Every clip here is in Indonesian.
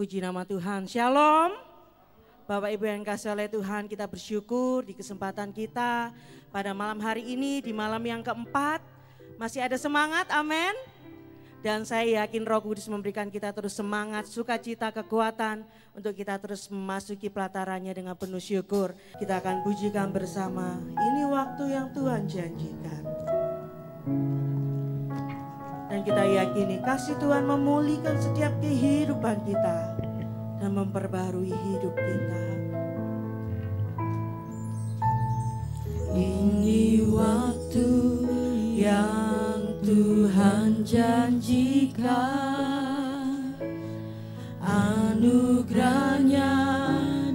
Puji nama Tuhan. Shalom. Bapak Ibu yang kasih oleh Tuhan, kita bersyukur di kesempatan kita pada malam hari ini, di malam yang keempat. Masih ada semangat, amin. Dan saya yakin Roh Kudus memberikan kita terus semangat, sukacita, kekuatan untuk kita terus memasuki pelatarannya dengan penuh syukur. Kita akan pujikan bersama, ini waktu yang Tuhan janjikan. Dan kita yakini kasih Tuhan memulihkan setiap kehidupan kita dan memperbarui hidup kita. Ini waktu yang Tuhan janjikan, anugerahnya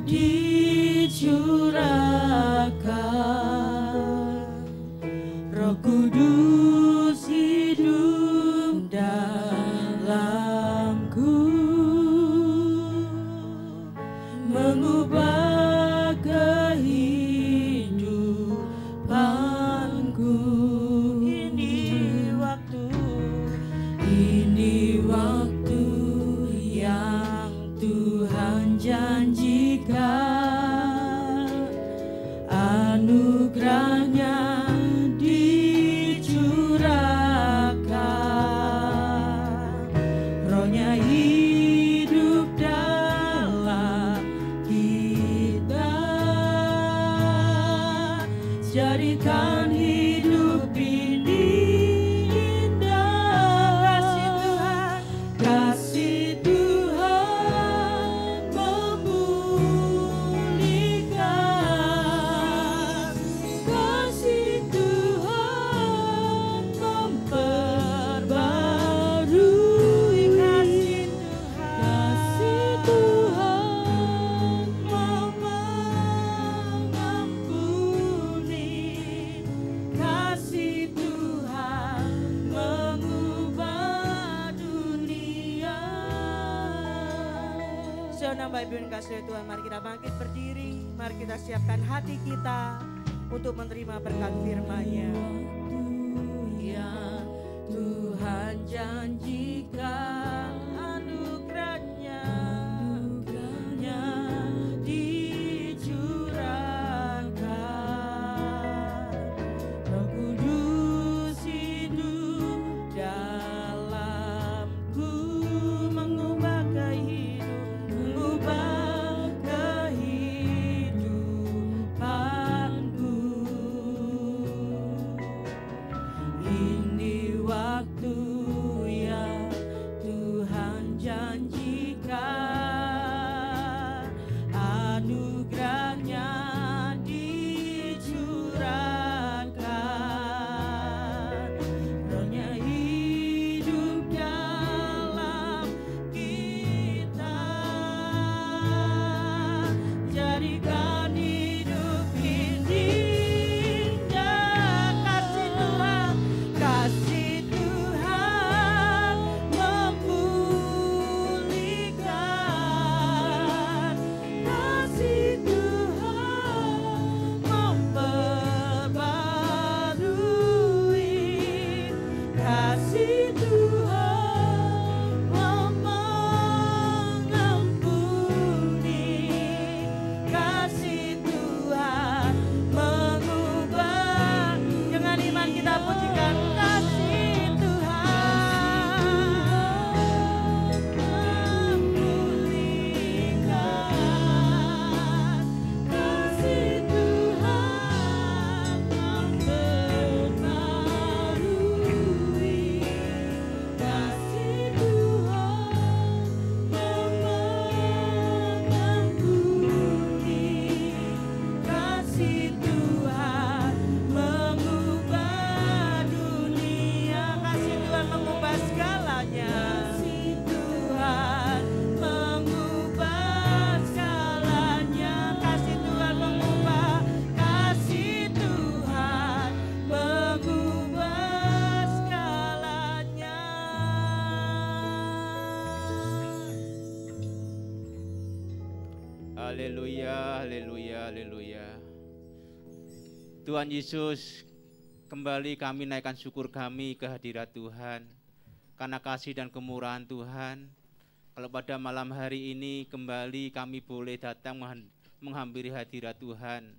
dicurahkan, Roh Kudus hidup dalamku, mengubah kehidupanku. Ini waktu yang Tuhan janjikan, anugerahnya dicurahkan, Rohnya hidup dalam kita, jadikan hidup ini indah. Kasih Tuhan memulihkan, kasih Tuhan memperbarui, kasih Tuhan mengampuni, kasih Tuhan mengubah dunia. Saudara Bapak Ibu yang kasih Tuhan, mari kita bangkit berdiri, mari kita siapkan hati kita untuk menerima berkat firman-Nya. Yang Tuhan janjikan, anugerahnya dicurahkan, Roh Kudus hidup dalamku, mengubah kehidupanku. Ini waktu yang Tuhan janjikan, anugerahnya dicurahkan, Rohnya hidup dalam kita, jadikan hidup ini indah. Kasih Tuhan memulihkan, kasih Tuhan memperbarui, kasih Tuhan mengampuni, kasih Tuhan mengubah. Dengan iman kita pujikan kasih Tuhan memulihkan, kasih Tuhan memperbarui, kasih Tuhan mengampuni, kasih Tuhan mengubah dunia, kasih Tuhan mengubah segalanya, kasih Tuhan mengubah segalanya, kasih Tuhan mengubah, kasih Tuhan mengubah segalanya. Haleluya, haleluya, haleluya. Tuhan Yesus, kembali kami naikkan syukur kami ke hadirat Tuhan. Karena kasih dan kemurahan Tuhan, Kalau pada malam hari ini kembali kami boleh datang menghampiri hadirat Tuhan.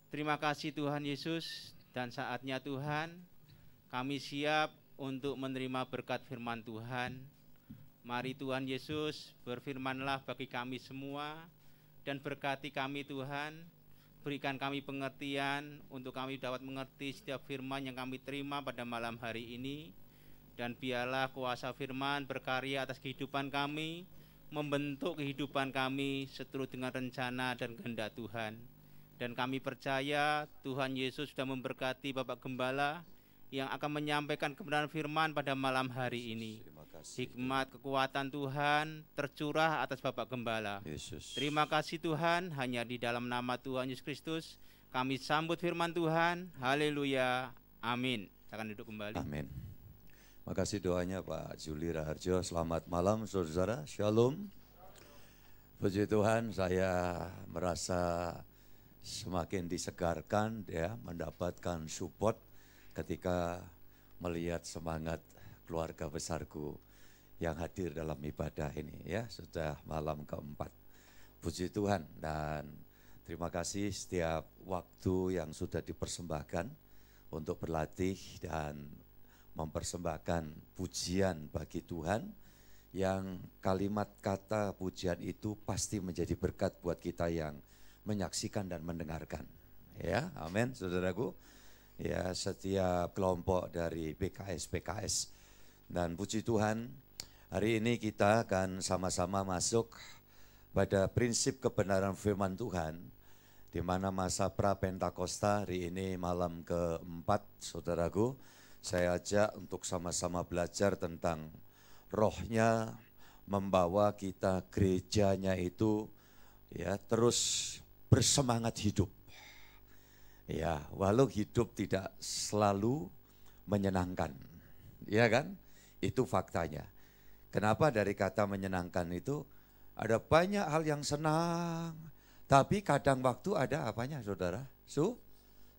Terima kasih Tuhan Yesus, dan saatnya Tuhan kami siap untuk menerima berkat firman Tuhan. Mari Tuhan Yesus berfirmanlah bagi kami semua dan berkati kami Tuhan. Berikan kami pengertian untuk kami dapat mengerti setiap firman yang kami terima pada malam hari ini. Dan biarlah kuasa firman berkarya atas kehidupan kami, membentuk kehidupan kami seturut dengan rencana dan kehendak Tuhan. Dan kami percaya Tuhan Yesus sudah memberkati Bapak Gembala yang akan menyampaikan kebenaran firman pada malam hari ini. Hikmat kekuatan Tuhan tercurah atas Bapak Gembala. Yesus. Terima kasih Tuhan, hanya di dalam nama Tuhan Yesus Kristus kami sambut firman Tuhan. Haleluya. Amin. Silakan duduk kembali. Amin. Makasih doanya Pak Juli Raharjo. Selamat malam saudara. Shalom. Puji Tuhan, saya merasa semakin disegarkan ya, mendapatkan support ketika melihat semangat keluarga besarku yang hadir dalam ibadah ini ya, sudah malam keempat. Puji Tuhan, dan terima kasih setiap waktu yang sudah dipersembahkan untuk berlatih dan mempersembahkan pujian bagi Tuhan, yang kalimat kata pujian itu pasti menjadi berkat buat kita yang menyaksikan dan mendengarkan. Ya, amin saudaraku. Ya, setiap kelompok dari PKS. Dan puji Tuhan, hari ini kita akan sama-sama masuk pada prinsip kebenaran firman Tuhan, di mana masa pra-Pentakosta hari ini malam keempat, saudaraku. Saya ajak untuk sama-sama belajar tentang rohnya membawa kita gerejanya itu ya terus bersemangat hidup. Ya, walau hidup tidak selalu menyenangkan, ya kan? Itu faktanya. Kenapa dari kata menyenangkan itu ada banyak hal yang senang, tapi kadang waktu ada apanya saudara?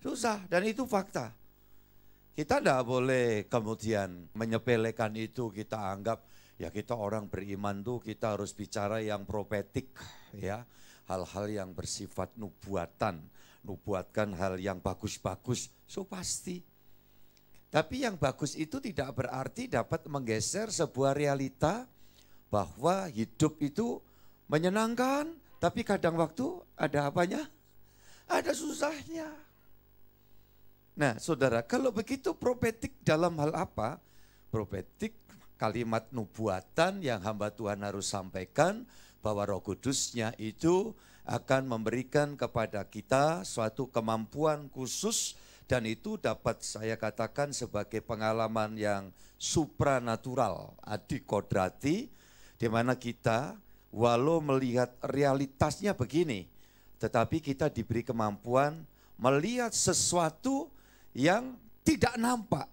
Susah, dan itu fakta. Kita tidak boleh kemudian menyepelekan itu, kita anggap ya kita orang beriman tuh kita harus bicara yang profetik ya. Hal-hal yang bersifat nubuatkan hal yang bagus-bagus, pasti. Tapi yang bagus itu tidak berarti dapat menggeser sebuah realita bahwa hidup itu menyenangkan, tapi kadang waktu ada apanya? Ada susahnya. Nah saudara, kalau begitu profetik dalam hal apa? Profetik kalimat nubuatan yang hamba Tuhan harus sampaikan, bahwa Roh Kudusnya itu akan memberikan kepada kita suatu kemampuan khusus, dan itu dapat saya katakan sebagai pengalaman yang supranatural, adikodrati, di mana kita walau melihat realitasnya begini, tetapi kita diberi kemampuan melihat sesuatu yang tidak nampak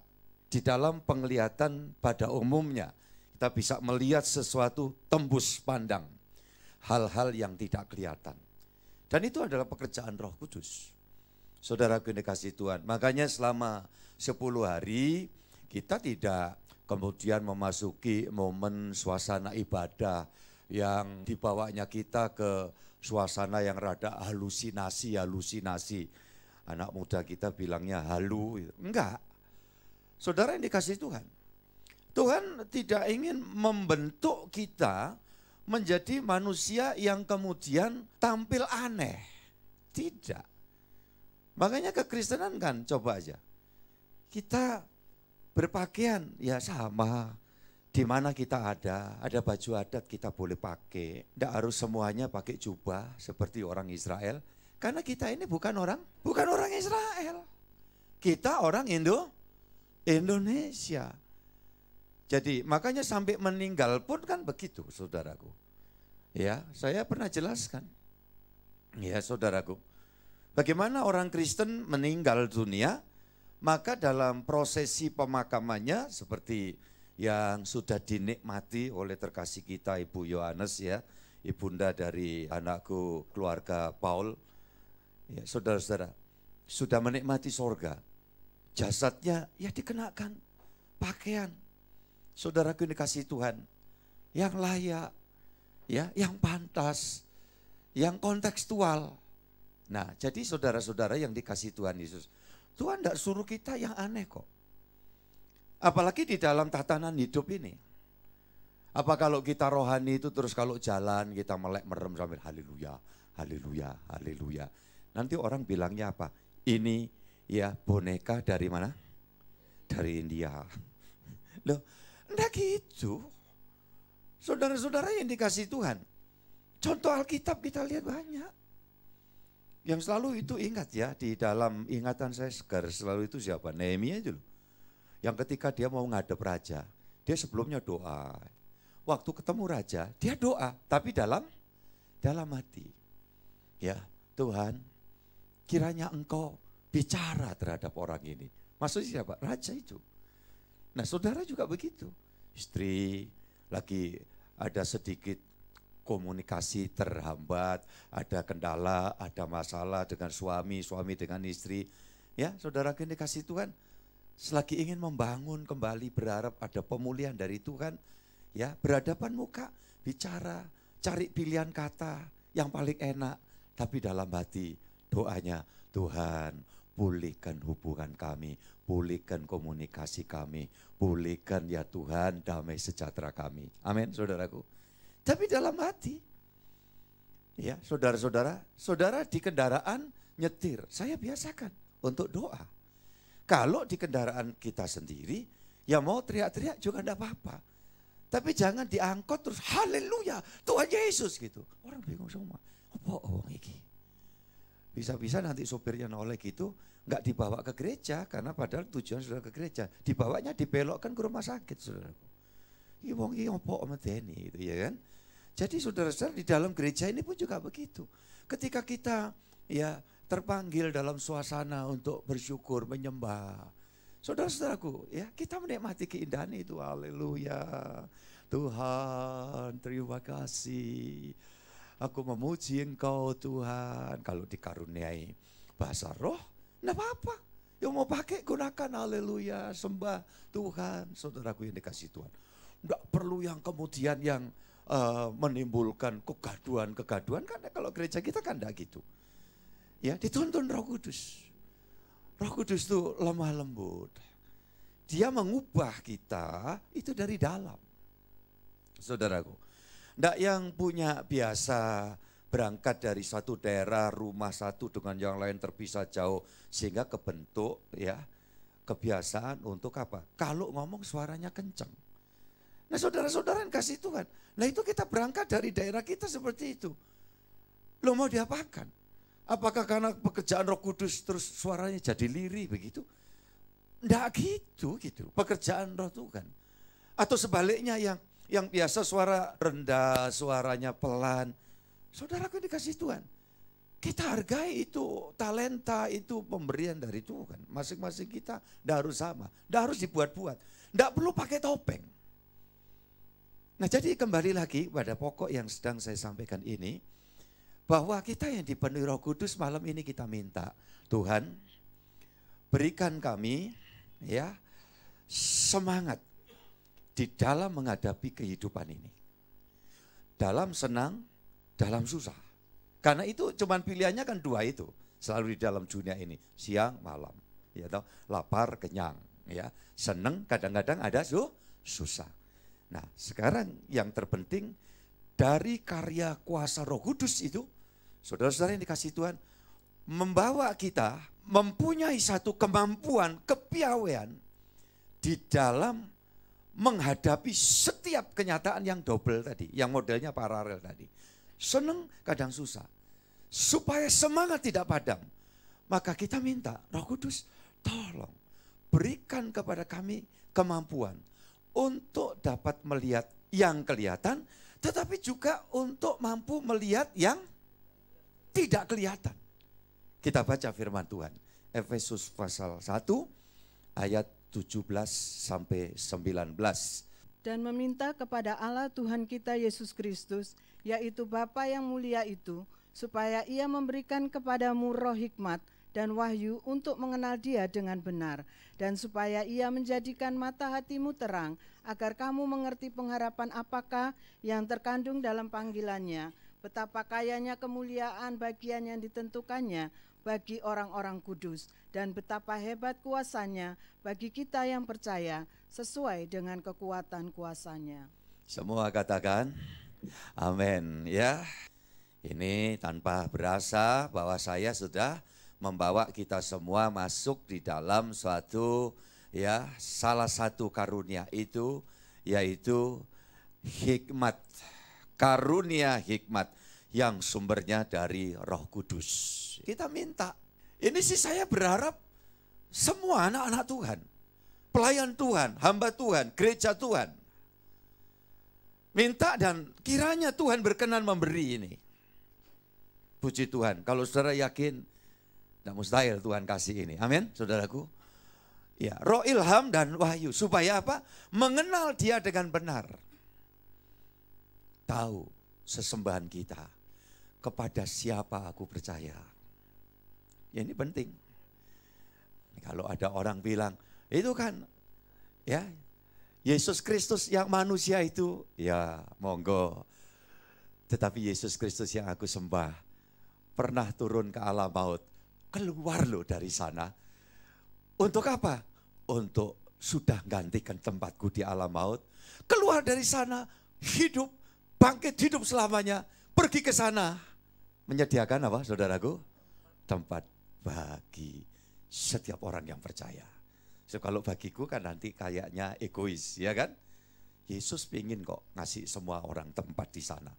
di dalam penglihatan pada umumnya. Kita bisa melihat sesuatu tembus pandang, hal-hal yang tidak kelihatan. Dan itu adalah pekerjaan Roh Kudus. Saudara dikasihi Tuhan, makanya selama 10 hari kita tidak kemudian memasuki momen suasana ibadah yang dibawanya kita ke suasana yang rada halusinasi. Anak muda kita bilangnya halu, enggak. Saudara yang dikasihi Tuhan, Tuhan tidak ingin membentuk kita menjadi manusia yang kemudian tampil aneh. Tidak. Makanya kekristenan kan coba aja. Kita berpakaian ya sama. Di mana kita ada baju adat kita boleh pakai. Tidak harus semuanya pakai jubah seperti orang Israel. Karena kita ini bukan orang Israel. Kita orang Indonesia. Jadi makanya sampai meninggal pun kan begitu saudaraku. Ya, saya pernah jelaskan. Ya saudaraku. Bagaimana orang Kristen meninggal dunia, maka dalam prosesi pemakamannya seperti yang sudah dinikmati oleh terkasih kita Ibu Yohanes ya, ibunda dari anakku keluarga Paul. Ya, saudara-saudara, sudah menikmati sorga. Jasadnya ya dikenakan pakaian. Saudaraku dikasihi Tuhan, yang layak, ya, yang pantas, yang kontekstual. Nah, jadi saudara-saudara yang dikasih Tuhan Yesus, Tuhan tidak suruh kita yang aneh kok. Apalagi di dalam tatanan hidup ini. Apa kalau kita rohani itu terus kalau jalan kita melek merem sambil haleluya, haleluya, haleluya. Nanti orang bilangnya apa? Ini ya boneka dari mana? Dari India. Loh, enggak gitu. Saudara-saudara yang dikasih Tuhan. Contoh Alkitab kita lihat banyak. Yang selalu itu ingat ya, di dalam ingatan saya segar selalu itu siapa? Nehemia itu loh. Yang ketika dia mau ngadep raja, dia sebelumnya doa. Waktu ketemu raja, dia doa, tapi dalam hati. Ya, Tuhan, kiranya Engkau bicara terhadap orang ini. Maksudnya siapa? Raja itu. Nah, saudara juga begitu. Istri lagi ada sedikit komunikasi terhambat, ada kendala, ada masalah dengan suami, suami dengan istri. Ya, saudara yang dikasih Tuhan, selagi ingin membangun kembali, berharap ada pemulihan dari Tuhan, ya, berhadapan muka, bicara, cari pilihan kata yang paling enak, tapi dalam hati doanya, Tuhan pulihkan hubungan kami, pulihkan komunikasi kami, pulihkan ya Tuhan damai sejahtera kami. Amin, saudaraku. Tapi dalam hati, ya saudara-saudara, saudara di kendaraan nyetir, saya biasakan untuk doa. Kalau di kendaraan kita sendiri, ya mau teriak-teriak juga enggak apa-apa. Tapi jangan diangkut terus haleluya Tuhan Yesus gitu. Orang bingung semua. Apa iki? Bisa-bisa nanti sopirnya noleh gitu, enggak dibawa ke gereja karena padahal tujuan sudah ke gereja. Dibawanya dibelokkan ke rumah sakit, saudaraku. Iki wong iki opo medeni gitu ya kan. Jadi saudara-saudara di dalam gereja ini pun juga begitu. Ketika kita ya terpanggil dalam suasana untuk bersyukur, menyembah. Saudara-saudaraku, ya kita menikmati keindahan itu. Haleluya. Tuhan, terima kasih. Aku memuji Engkau Tuhan. Kalau dikaruniai bahasa roh, enggak apa-apa. Yang mau pakai gunakan, haleluya, sembah Tuhan. Saudaraku yang dikasih Tuhan. Enggak perlu yang kemudian yang menimbulkan kegaduhan karena kalau gereja kita kan enggak gitu. Ya, dituntun Roh Kudus. Roh Kudus itu lemah lembut. Dia mengubah kita itu dari dalam. Saudaraku, enggak yang punya biasa berangkat dari satu daerah, rumah satu dengan yang lain terpisah jauh sehingga kebentuk ya kebiasaan untuk apa? Kalau ngomong suaranya kencang. Nah, saudara-saudara yang kasih Tuhan. Nah, itu kita berangkat dari daerah kita seperti itu. Lo mau diapakan? Apakah karena pekerjaan Roh Kudus terus suaranya jadi lirih begitu? Enggak gitu. Pekerjaan Roh Tuhan. Atau sebaliknya yang biasa suara rendah, suaranya pelan. Saudaraku dikasih Tuhan. Kita hargai itu, talenta itu pemberian dari Tuhan. Masing-masing kita enggak harus sama, enggak harus dibuat-buat. Enggak perlu pakai topeng. Nah, jadi kembali lagi pada pokok yang sedang saya sampaikan ini. Bahwa kita yang dipenuhi Roh Kudus malam ini kita minta, Tuhan berikan kami ya semangat di dalam menghadapi kehidupan ini. Dalam senang, dalam susah. Karena itu cuman pilihannya kan dua itu, selalu di dalam dunia ini, siang malam, ya toh, lapar kenyang, ya. Senang kadang-kadang ada susah. Nah, sekarang yang terpenting dari karya kuasa Roh Kudus itu, saudara-saudara yang dikasih Tuhan, membawa kita mempunyai satu kemampuan, kepiawaian di dalam menghadapi setiap kenyataan yang double tadi, yang modelnya paralel tadi. Senang, kadang susah. Supaya semangat tidak padam, maka kita minta, Roh Kudus tolong berikan kepada kami kemampuan untuk dapat melihat yang kelihatan, tetapi juga untuk mampu melihat yang tidak kelihatan. Kita baca firman Tuhan. Efesus pasal 1 ayat 17 sampai 19. Dan meminta kepada Allah Tuhan kita Yesus Kristus, yaitu Bapa yang mulia itu, supaya Ia memberikan kepadamu roh hikmat dan wahyu untuk mengenal Dia dengan benar, dan supaya Ia menjadikan mata hatimu terang, agar kamu mengerti pengharapan apakah yang terkandung dalam panggilannya, betapa kayanya kemuliaan bagian yang ditentukannya bagi orang-orang kudus, dan betapa hebat kuasanya bagi kita yang percaya, sesuai dengan kekuatan kuasanya. Semua katakan amin ya. Ini tanpa berasa bahwa saya sudah membawa kita semua masuk di dalam suatu ya salah satu karunia itu, yaitu hikmat. Karunia hikmat yang sumbernya dari Roh Kudus. Kita minta. Ini sih saya berharap semua anak-anak Tuhan, pelayan Tuhan, hamba Tuhan, gereja Tuhan, minta dan kiranya Tuhan berkenan memberi ini. Puji Tuhan, kalau saudara yakin, tidak mustahil Tuhan kasih ini. Amin, saudaraku. Ya, roh ilham dan wahyu. Supaya apa? Mengenal Dia dengan benar. Tahu sesembahan kita. Kepada siapa aku percaya. Ya, ini penting. Kalau ada orang bilang, itu kan ya Yesus Kristus yang manusia itu, ya monggo. Tetapi Yesus Kristus yang aku sembah pernah turun ke alam maut, keluar loh dari sana. Untuk apa? Untuk sudah gantikan tempatku di alam maut. Keluar dari sana, hidup, bangkit hidup selamanya, pergi ke sana. Menyediakan apa saudaraku? Tempat bagi setiap orang yang percaya. So, kalau bagiku kan nanti kayaknya egois, ya kan? Yesus pingin kok ngasih semua orang tempat di sana.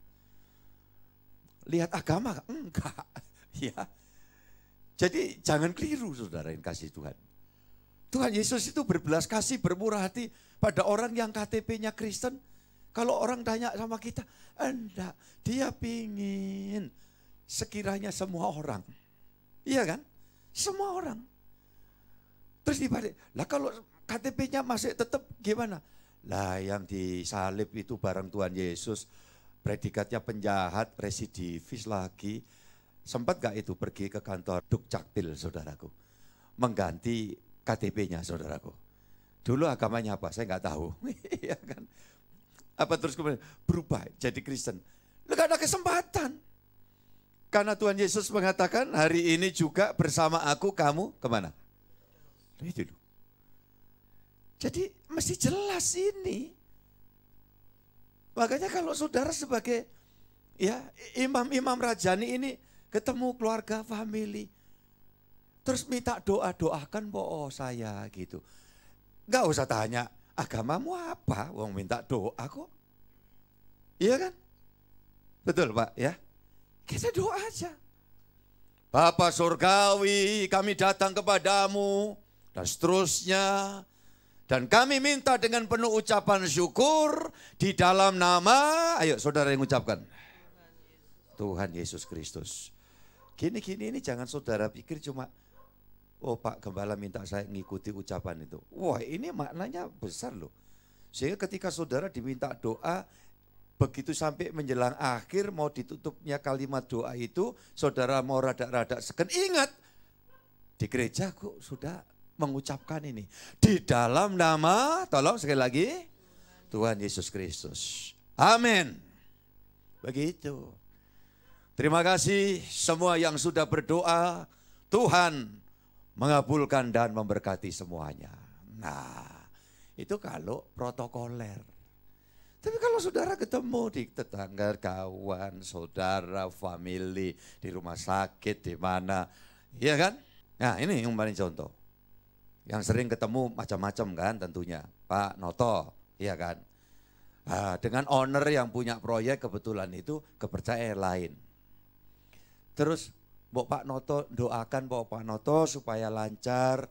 Lihat agama? Enggak. Ya. Jadi jangan keliru saudara yang kasih Tuhan. Tuhan Yesus itu berbelas kasih, bermurah hati pada orang yang KTP-nya Kristen. Kalau orang tanya sama kita, enggak, dia pingin sekiranya semua orang. Iya kan? Semua orang. Terus dibalik, lah kalau KTP-nya masih tetap gimana? Lah yang disalib itu bareng Tuhan Yesus, predikatnya penjahat, residivis lagi. Sempat gak itu pergi ke kantor Dukcapil saudaraku? Mengganti KTP-nya saudaraku. Dulu agamanya apa? Saya gak tahu. Iya kan? Apa terus kemudian berubah jadi Kristen? Lah gak ada kesempatan. Karena Tuhan Yesus mengatakan hari ini juga bersama aku kamu kemana? Itu loh. Jadi mesti jelas ini. Makanya kalau saudara sebagai ya imam-imam rajani ini ketemu keluarga, family, terus minta doakan po saya gitu. Enggak usah tanya agamamu apa, wong minta doa kok. Iya kan? Betul Pak ya? Kita doa aja. Bapa surgawi, kami datang kepadamu dan seterusnya. Dan kami minta dengan penuh ucapan syukur di dalam nama, ayo saudara yang ucapkan. Tuhan Yesus Kristus. Gini-gini ini jangan saudara pikir cuma, oh Pak Gembala minta saya ngikuti ucapan itu. Wah ini maknanya besar loh. Sehingga ketika saudara diminta doa, begitu sampai menjelang akhir mau ditutupnya kalimat doa itu, saudara mau rada-rada seken, ingat di gereja kok sudah mengucapkan ini. Di dalam nama, tolong sekali lagi, Tuhan Yesus Kristus. Amin. Begitu. Terima kasih semua yang sudah berdoa. Tuhan mengabulkan dan memberkati semuanya. Nah, itu kalau protokoler. Tapi kalau saudara ketemu di tetangga, kawan, saudara, family, di rumah sakit, di mana, iya kan? Nah ini yang paling contoh. Yang sering ketemu macam-macam kan tentunya, Pak Noto, iya kan? Nah, dengan owner yang punya proyek kebetulan itu kepercayaan lain. Terus Pak Noto doakan Pak Noto supaya lancar,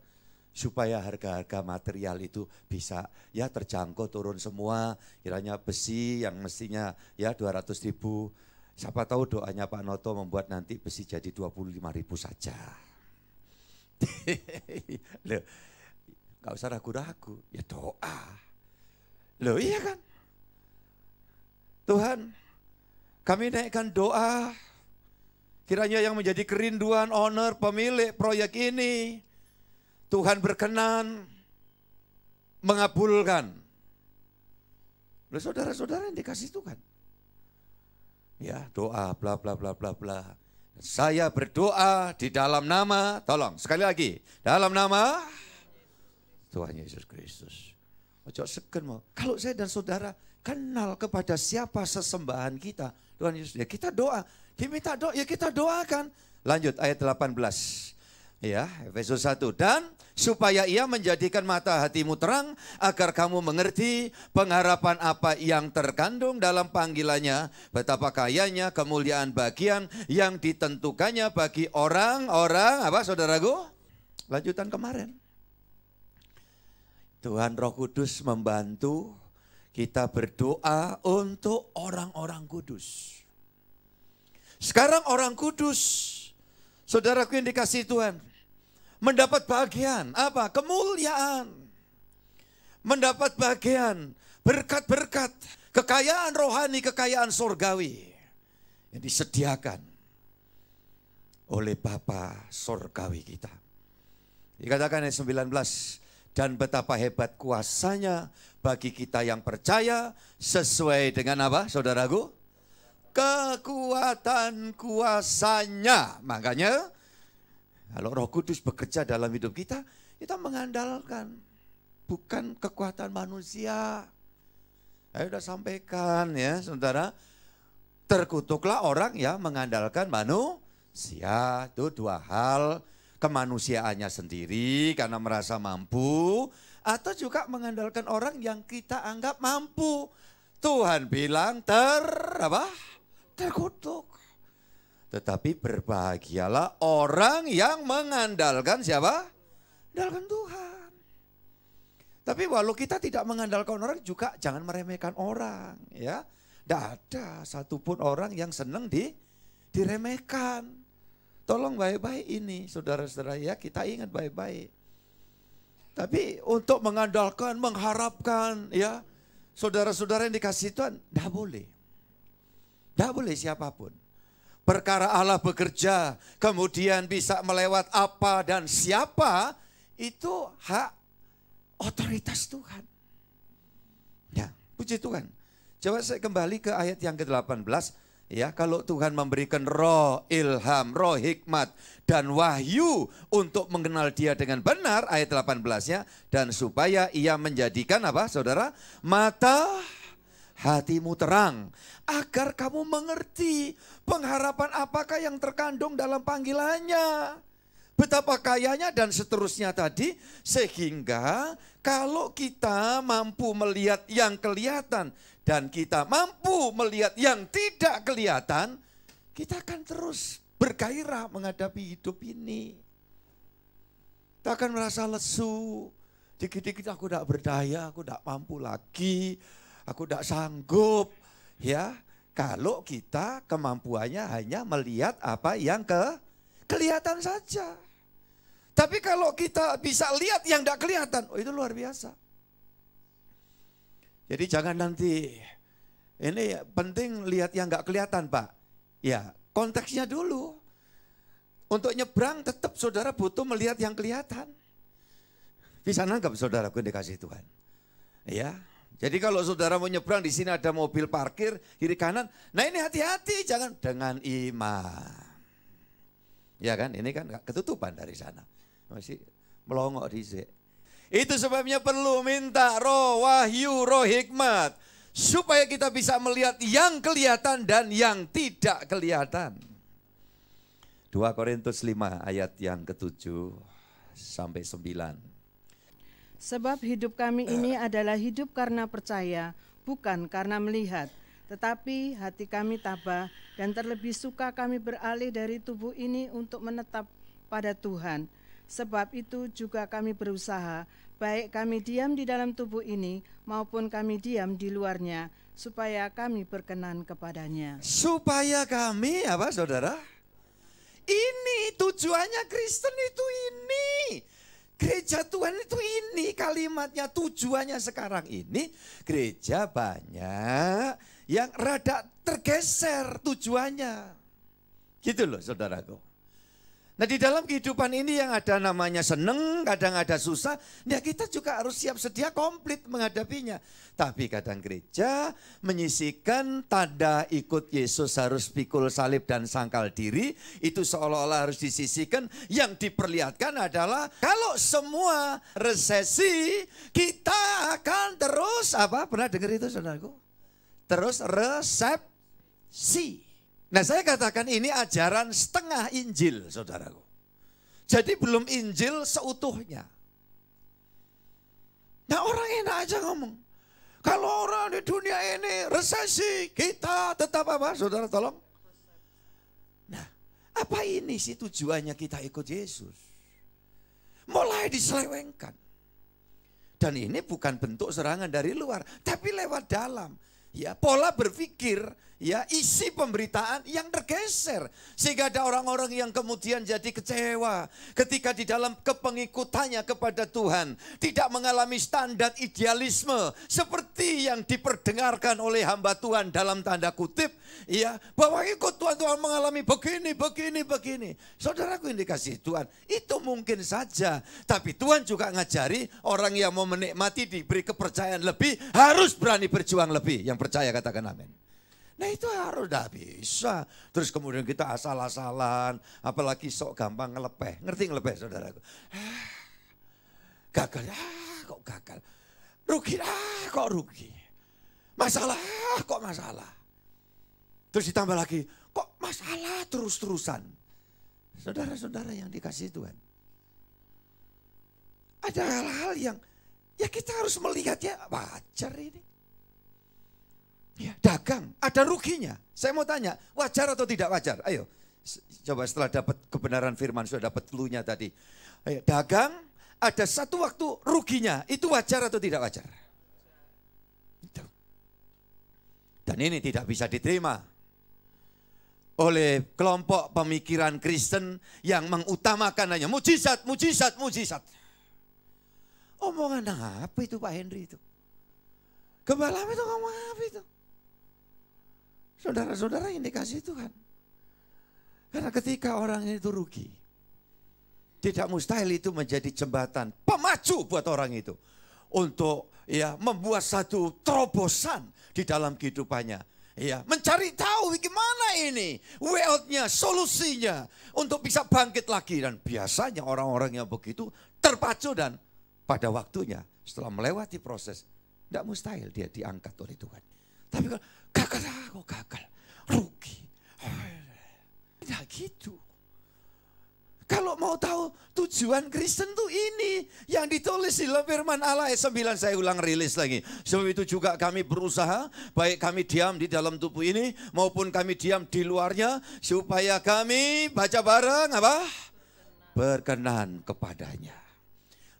supaya harga-harga material itu bisa ya terjangkau turun semua, kiranya besi yang mestinya ya 200.000, siapa tahu doanya Pak Noto membuat nanti besi jadi 25.000 saja. Loh, gak usah ragu-ragu, ya doa. Loh iya kan? Tuhan, kami naikkan doa, Kiranya yang menjadi kerinduan owner, pemilik proyek ini, Tuhan berkenan mengabulkan. Loh, saudara-saudara yang dikasih Tuhan. Ya, doa bla bla bla bla bla. Saya berdoa di dalam nama, tolong sekali lagi, dalam nama Tuhan Yesus Kristus. Ojo segen mau. Kalau saya dan saudara kenal kepada siapa sesembahan kita, Tuhan Yesus, ya kita doa. Dia minta doa, ya kita doakan. Lanjut ayat 18. Ya, Efesus 1. Dan supaya ia menjadikan mata hatimu terang, agar kamu mengerti pengharapan apa yang terkandung dalam panggilannya, betapa kayanya kemuliaan bagian yang ditentukannya bagi orang-orang, apa saudaraku? Lanjutan kemarin. Tuhan Roh Kudus membantu kita berdoa untuk orang-orang kudus. Sekarang orang kudus, saudaraku yang dikasihi Tuhan, mendapat bagian apa? Kemuliaan. Mendapat bagian berkat-berkat, kekayaan rohani, kekayaan surgawi yang disediakan oleh Bapa surgawi kita. Dikatakan ayat 19, dan betapa hebat kuasanya bagi kita yang percaya sesuai dengan apa saudaraku? Kekuatan kuasanya. Makanya kalau Roh Kudus bekerja dalam hidup kita, kita mengandalkan bukan kekuatan manusia. Saya sudah sampaikan ya saudara, terkutuklah orang yang mengandalkan manusia. Itu dua hal, kemanusiaannya sendiri karena merasa mampu, atau juga mengandalkan orang yang kita anggap mampu. Tuhan bilang terkutuk. Tetapi berbahagialah orang yang mengandalkan siapa? Mengandalkan Tuhan. Tapi walau kita tidak mengandalkan orang juga jangan meremehkan orang. Ya, tidak ada satupun orang yang senang diremehkan. Tolong baik-baik ini saudara-saudara ya, kita ingat baik-baik. Tapi untuk mengandalkan, mengharapkan ya, saudara-saudara yang dikasih Tuhan, tidak boleh. Tidak boleh siapapun. Perkara Allah bekerja, kemudian bisa melewat apa dan siapa, itu hak otoritas Tuhan. Ya, puji Tuhan. Coba saya kembali ke ayat yang ke-18. Ya, kalau Tuhan memberikan roh ilham, roh hikmat, dan wahyu untuk mengenal Dia dengan benar, ayat 18-nya, dan supaya ia menjadikan apa saudara? Mata hatimu terang, agar kamu mengerti pengharapan apakah yang terkandung dalam panggilannya. Betapa kayanya dan seterusnya tadi, sehingga kalau kita mampu melihat yang kelihatan dan kita mampu melihat yang tidak kelihatan, kita akan terus bergairah menghadapi hidup ini. Kita akan merasa lesu, dikit-dikit aku tidak berdaya, aku tidak mampu lagi, aku tidak sanggup. Ya, kalau kita kemampuannya hanya melihat apa yang kelihatan saja. Tapi kalau kita bisa lihat yang tidak kelihatan, oh itu luar biasa. Jadi jangan nanti, ini penting lihat yang nggak kelihatan Pak. Ya, konteksnya dulu. Untuk nyebrang tetap saudara butuh melihat yang kelihatan. Bisa nangkap saudaraku yang dikasih Tuhan. Ya, jadi kalau saudara mau nyebrang di sini ada mobil parkir kiri kanan, nah ini hati-hati jangan dengan iman. Ya kan, ini kan ketutupan dari sana. Masih melongok di sini. Itu sebabnya perlu minta roh wahyu, roh hikmat. Supaya kita bisa melihat yang kelihatan dan yang tidak kelihatan. 2 Korintus 5 ayat yang ke-7 sampai 9. Sebab hidup kami ini adalah hidup karena percaya, bukan karena melihat. Tetapi hati kami tabah dan terlebih suka kami beralih dari tubuh ini untuk menetap pada Tuhan. Sebab itu juga kami berusaha, baik kami diam di dalam tubuh ini maupun kami diam di luarnya, supaya kami berkenan kepadanya. Supaya kami apa saudara? Ini tujuannya Kristen itu ini. Gereja Tuhan itu ini kalimatnya, tujuannya sekarang ini. Gereja banyak yang rada tergeser tujuannya. Gitu loh saudaraku. Nah di dalam kehidupan ini yang ada namanya seneng, kadang ada susah, ya kita juga harus siap sedia komplit menghadapinya. Tapi kadang gereja menyisihkan tanda ikut Yesus harus pikul salib dan sangkal diri, itu seolah-olah harus disisihkan. Yang diperlihatkan adalah kalau semua resesi, kita akan terus, apa? Pernah dengar itu saudaraku? Terus resepsi. Nah saya katakan ini ajaran setengah Injil saudaraku. Jadi belum Injil seutuhnya. Nah orang enak aja ngomong. Kalau orang di dunia ini resesi, kita tetap apa saudara tolong. Nah apa ini sih tujuannya kita ikut Yesus? Mulai diselewengkan. Dan ini bukan bentuk serangan dari luar, tapi lewat dalam. Ya, pola berpikir, ya, isi pemberitaan yang tergeser. Sehingga ada orang-orang yang kemudian jadi kecewa ketika di dalam kepengikutannya kepada Tuhan tidak mengalami standar idealisme seperti yang diperdengarkan oleh hamba Tuhan dalam tanda kutip, ya, bahwa ikut Tuhan mengalami begini. Saudaraku yang dikasihi Tuhan, itu mungkin saja. Tapi Tuhan juga ngajari orang yang mau menikmati diberi kepercayaan lebih harus berani berjuang lebih. Yang percaya katakan amin. Nah itu harus dah bisa. Terus kemudian kita asal-asalan, apalagi sok gampang ngelepeh. Ngerti ngelepeh saudaraku? Gagal, kok gagal. Rugi, kok rugi. Masalah, kok masalah. Terus ditambah lagi, kok masalah terus-terusan. Saudara-saudara yang dikasihi Tuhan. Ada hal-hal yang ya kita harus melihatnya wajar ini. Ya, dagang, ada ruginya. Saya mau tanya, wajar atau tidak wajar? Ayo, coba setelah dapat kebenaran firman, sudah dapat clue-nya tadi. Ayo, dagang, ada satu waktu ruginya, itu wajar atau tidak wajar? Itu. Dan ini tidak bisa diterima oleh kelompok pemikiran Kristen yang mengutamakan hanya mujizat. Omongan apa itu Pak Henry itu? Gembala itu ngomong apa itu? Saudara-saudara yang dikasihi Tuhan. Karena ketika orang itu rugi, tidak mustahil itu menjadi jembatan pemacu buat orang itu. Untuk ya membuat satu terobosan di dalam kehidupannya. Ya, mencari tahu gimana ini, way out-nya, solusinya. Untuk bisa bangkit lagi. Dan biasanya orang-orang yang begitu terpacu dan pada waktunya setelah melewati proses, tidak mustahil dia diangkat oleh Tuhan. Tapi kalau gagal, rugi. Tidak gitu. Kalau mau tahu tujuan Kristen tuh ini yang ditulis di dalam firman Allah ayat 9, saya ulang rilis lagi. Sebab itu juga kami berusaha, baik kami diam di dalam tubuh ini maupun kami diam di luarnya, supaya kami baca bareng apa? Berkenan kepadanya.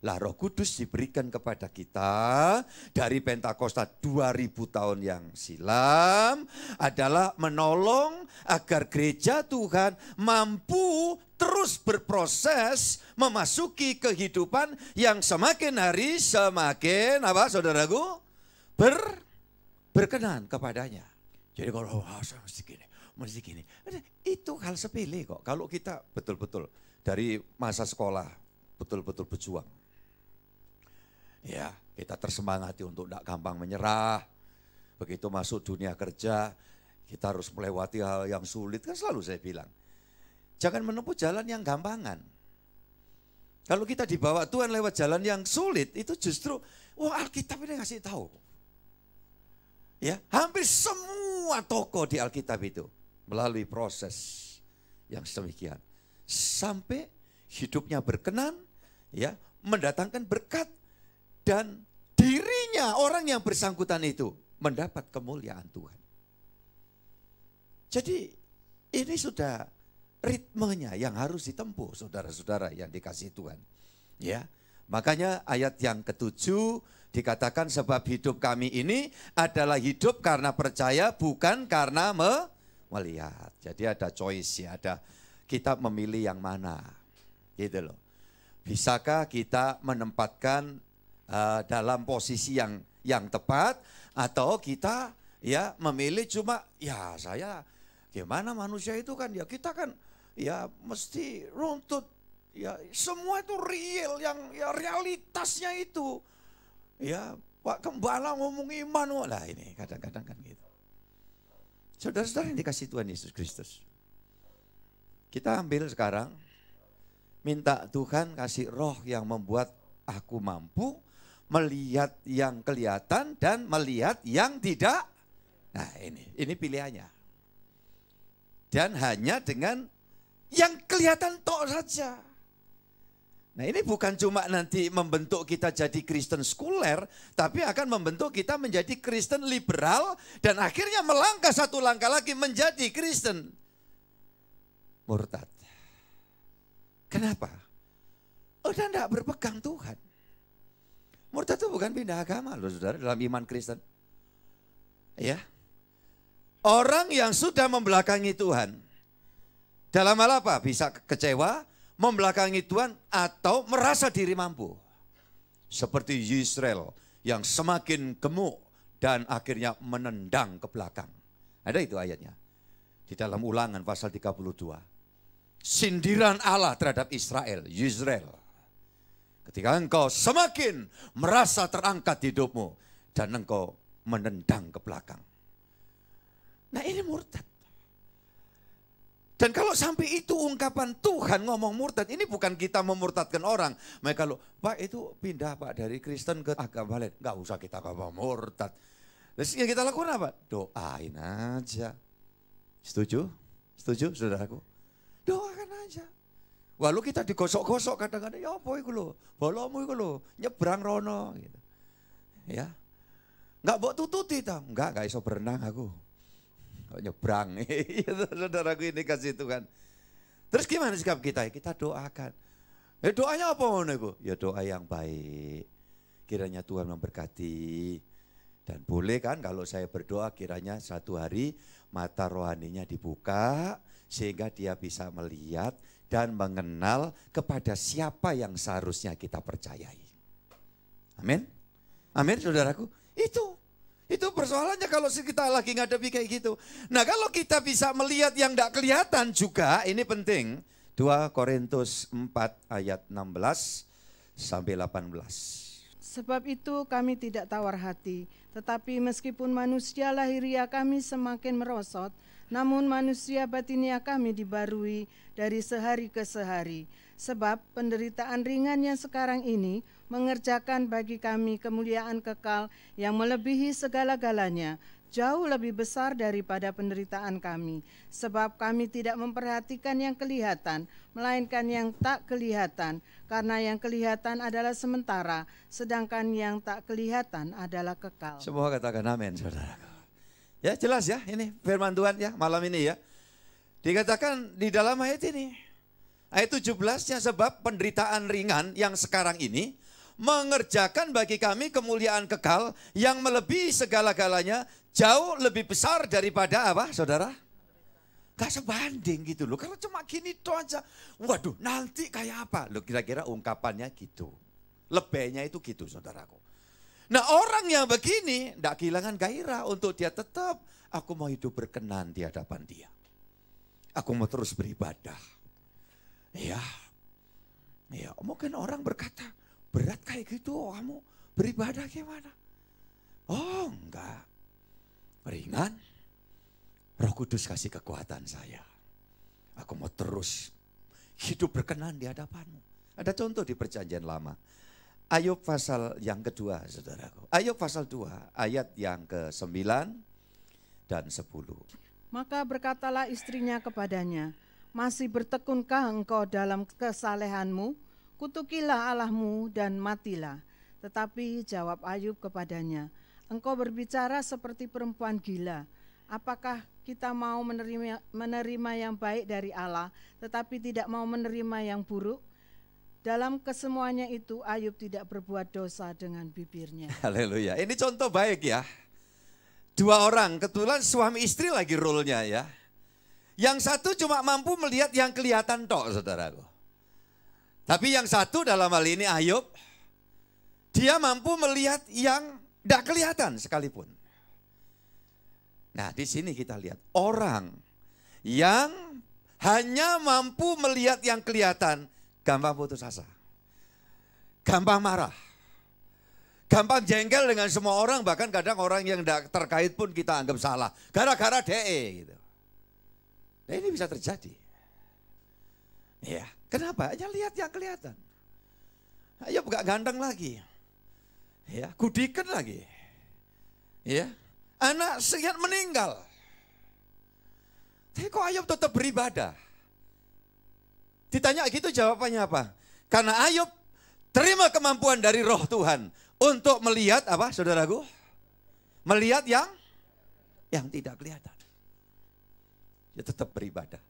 Lah Roh Kudus diberikan kepada kita dari Pentakosta 2000 tahun yang silam adalah menolong agar gereja Tuhan mampu terus berproses memasuki kehidupan yang semakin hari semakin apa saudaraku? Berkenan kepadanya. Jadi kalau mesti gini. Itu hal sepele kok. Kalau kita betul-betul dari masa sekolah betul-betul berjuang. Ya, kita tersemangati untuk tidak gampang menyerah. Begitu masuk dunia kerja, kita harus melewati hal yang sulit. Kan selalu saya bilang, jangan menempuh jalan yang gampangan. Kalau kita dibawa Tuhan lewat jalan yang sulit, itu justru, Alkitab ini ngasih tahu. Ya, hampir semua tokoh di Alkitab itu melalui proses yang sedemikian. Sampai hidupnya berkenan, ya, mendatangkan berkat. Dan dirinya orang yang bersangkutan itu mendapat kemuliaan Tuhan. Jadi ini sudah ritmenya yang harus ditempuh saudara-saudara yang dikasihi Tuhan. Ya, makanya ayat yang ke-7 dikatakan sebab hidup kami ini adalah hidup karena percaya bukan karena melihat. Jadi ada choice ya, ada kita memilih yang mana. Gitu loh. Bisakah kita menempatkan dalam posisi yang tepat atau kita ya memilih cuma ya saya Gimana manusia itu kan ya kita kan ya mesti runtut. Ya semua itu real, yang ya realitasnya itu. Ya Pak Gembala ngomong iman, lah ini kadang-kadang kan gitu. Saudara-saudara yang dikasih Tuhan Yesus Kristus. Kita ambil sekarang, minta Tuhan kasih roh yang membuat aku mampu melihat yang kelihatan dan melihat yang tidak. Nah ini pilihannya. Dan hanya dengan yang kelihatan tok saja. Nah ini bukan cuma nanti membentuk kita jadi Kristen sekuler, tapi akan membentuk kita menjadi Kristen liberal, dan akhirnya melangkah satu langkah lagi menjadi Kristen murtad. Kenapa? Udah enggak berpegang Tuhan. Murtad itu bukan pindah agama loh saudara dalam iman Kristen. Ya. Orang yang sudah membelakangi Tuhan, dalam hal apa? Bisa kecewa, membelakangi Tuhan, atau merasa diri mampu. Seperti Yisrael yang semakin gemuk dan akhirnya menendang ke belakang. Ada itu ayatnya. Di dalam Ulangan pasal 32. Sindiran Allah terhadap Israel, Yisrael. Ketika engkau semakin merasa terangkat hidupmu dan engkau menendang ke belakang. Nah ini murtad. Dan kalau sampai itu ungkapan Tuhan ngomong murtad, ini bukan kita memurtadkan orang. Mereka kalau, Pak itu pindah Pak dari Kristen ke agama lain. Enggak usah kita ngomong murtad. Terus yang kita lakukan apa? Doain aja. Setuju? Setuju saudaraku? Doakan aja. Walau kita digosok-gosok kadang-kadang, ya apa itu loh, bolomu itu loh, nyebrang rono. Gitu. Ya, enggak bawa tututi tau. Enggak iso berenang aku. Nyebrang, saudaraku ini kasih Tuhan. Terus gimana sikap kita? Kita doakan. Doanya apa ngono? Ya doa yang baik. Kiranya Tuhan memberkati. Dan boleh kan kalau saya berdoa kiranya satu hari mata rohaninya dibuka sehingga dia bisa melihat dan mengenal kepada siapa yang seharusnya kita percayai. Amin. Amin saudaraku. Itu persoalannya kalau kita lagi ngadepi kayak gitu. Nah kalau kita bisa melihat yang tidak kelihatan juga, ini penting. 2 Korintus 4 ayat 16 sampai 18. Sebab itu kami tidak tawar hati, tetapi meskipun manusia lahiriah kami semakin merosot, namun manusia batiniah kami dibarui dari sehari ke sehari. Sebab penderitaan ringan yang sekarang ini mengerjakan bagi kami kemuliaan kekal yang melebihi segala-galanya, jauh lebih besar daripada penderitaan kami. Sebab kami tidak memperhatikan yang kelihatan, melainkan yang tak kelihatan, karena yang kelihatan adalah sementara, sedangkan yang tak kelihatan adalah kekal. Semua katakan amin, saudaraku. Ya jelas ya, ini firman Tuhan ya malam ini ya. Dikatakan di dalam ayat ini, ayat 17-nya, sebab penderitaan ringan yang sekarang ini mengerjakan bagi kami kemuliaan kekal yang melebihi segala-galanya, jauh lebih besar daripada apa saudara? Gak sebanding gitu loh. Kalau cuma gini tuh aja, waduh nanti kayak apa? Loh kira-kira ungkapannya gitu. Lebihnya itu gitu saudaraku. Nah orang yang begini tidak kehilangan gairah untuk dia tetap, aku mau hidup berkenan di hadapan dia. Aku mau terus beribadah. Ya mungkin orang berkata, berat kayak gitu kamu beribadah gimana? Oh enggak, ringan. Roh Kudus kasih kekuatan saya. Aku mau terus hidup berkenan di hadapanmu. Ada contoh di Perjanjian Lama. Ayub pasal yang kedua saudaraku. Ayub pasal 2 ayat yang ke-9 dan 10. Maka berkatalah istrinya kepadanya, masih bertekunkah engkau dalam kesalehanmu? Kutukilah Allahmu dan matilah. Tetapi jawab Ayub kepadanya, engkau berbicara seperti perempuan gila. Apakah kita mau menerima yang baik dari Allah, tetapi tidak mau menerima yang buruk? Dalam kesemuanya itu Ayub tidak berbuat dosa dengan bibirnya. Haleluya. Ini contoh baik ya. Dua orang, kebetulan suami istri lagi role-nya ya. Yang satu cuma mampu melihat yang kelihatan tok saudaraku. Tapi yang satu dalam hal ini Ayub, dia mampu melihat yang tidak kelihatan sekalipun. Nah di sini kita lihat orang yang hanya mampu melihat yang kelihatan, gampang putus asa. Gampang marah. Gampang jengkel dengan semua orang, bahkan kadang orang yang tidak terkait pun kita anggap salah. Gara-gara DE gitu. Nah, ini bisa terjadi. Ya, kenapa? Hanya lihat yang kelihatan. Ayub gak ganteng lagi. Ya, kudikan lagi. Ya, anak sekian meninggal. Tapi kok Ayub tetap beribadah? Ditanya gitu jawabannya apa? Karena Ayub terima kemampuan dari roh Tuhan untuk melihat apa saudaraku? Melihat yang tidak kelihatan. Dia tetap beribadah.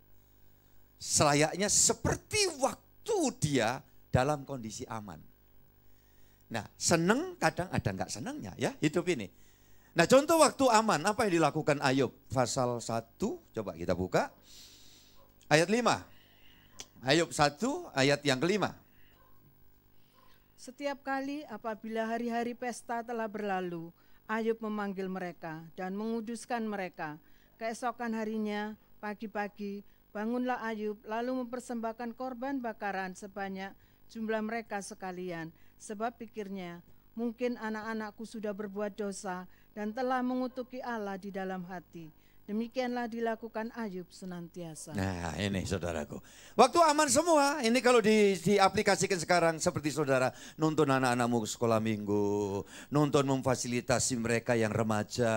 Selayaknya seperti waktu dia dalam kondisi aman. Nah, seneng kadang ada enggak senangnya ya hidup ini. Nah, contoh waktu aman, apa yang dilakukan Ayub? Pasal 1, coba kita buka. Ayat 5. Ayub 1, ayat yang kelima. Setiap kali apabila hari-hari pesta telah berlalu, Ayub memanggil mereka dan menguduskan mereka. Keesokan harinya, pagi-pagi, bangunlah Ayub lalu mempersembahkan korban bakaran sebanyak jumlah mereka sekalian. Sebab pikirnya, mungkin anak-anakku sudah berbuat dosa dan telah mengutuki Allah di dalam hati. Demikianlah dilakukan Ayub senantiasa. Nah ini saudaraku. Waktu aman semua, ini kalau diaplikasikan sekarang seperti saudara nuntun anak-anakmu ke sekolah minggu, nuntun memfasilitasi mereka yang remaja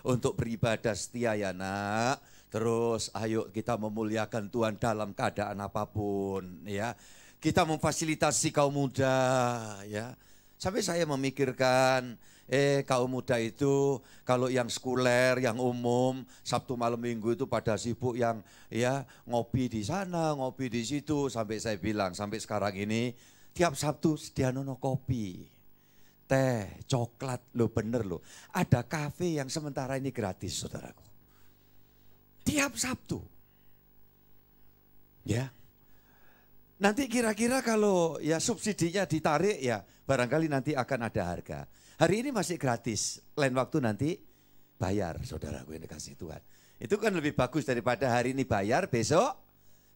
untuk beribadah setia ya nak. Terus ayo kita memuliakan Tuhan dalam keadaan apapun ya. Kita memfasilitasi kaum muda ya. Sampai saya memikirkan kaum muda itu kalau yang sekuler, yang umum, Sabtu malam minggu itu pada sibuk yang ya ngopi di sana, ngopi di situ. Sampai saya bilang, sampai sekarang ini tiap Sabtu sedianono kopi, teh, coklat, lo bener lo. Ada kafe yang sementara ini gratis saudaraku. Tiap Sabtu. Ya. Nanti kira-kira kalau ya subsidinya ditarik ya barangkali nanti akan ada harga. Hari ini masih gratis, lain waktu nanti bayar, saudaraku yang dikasih Tuhan. Itu kan lebih bagus daripada hari ini bayar, besok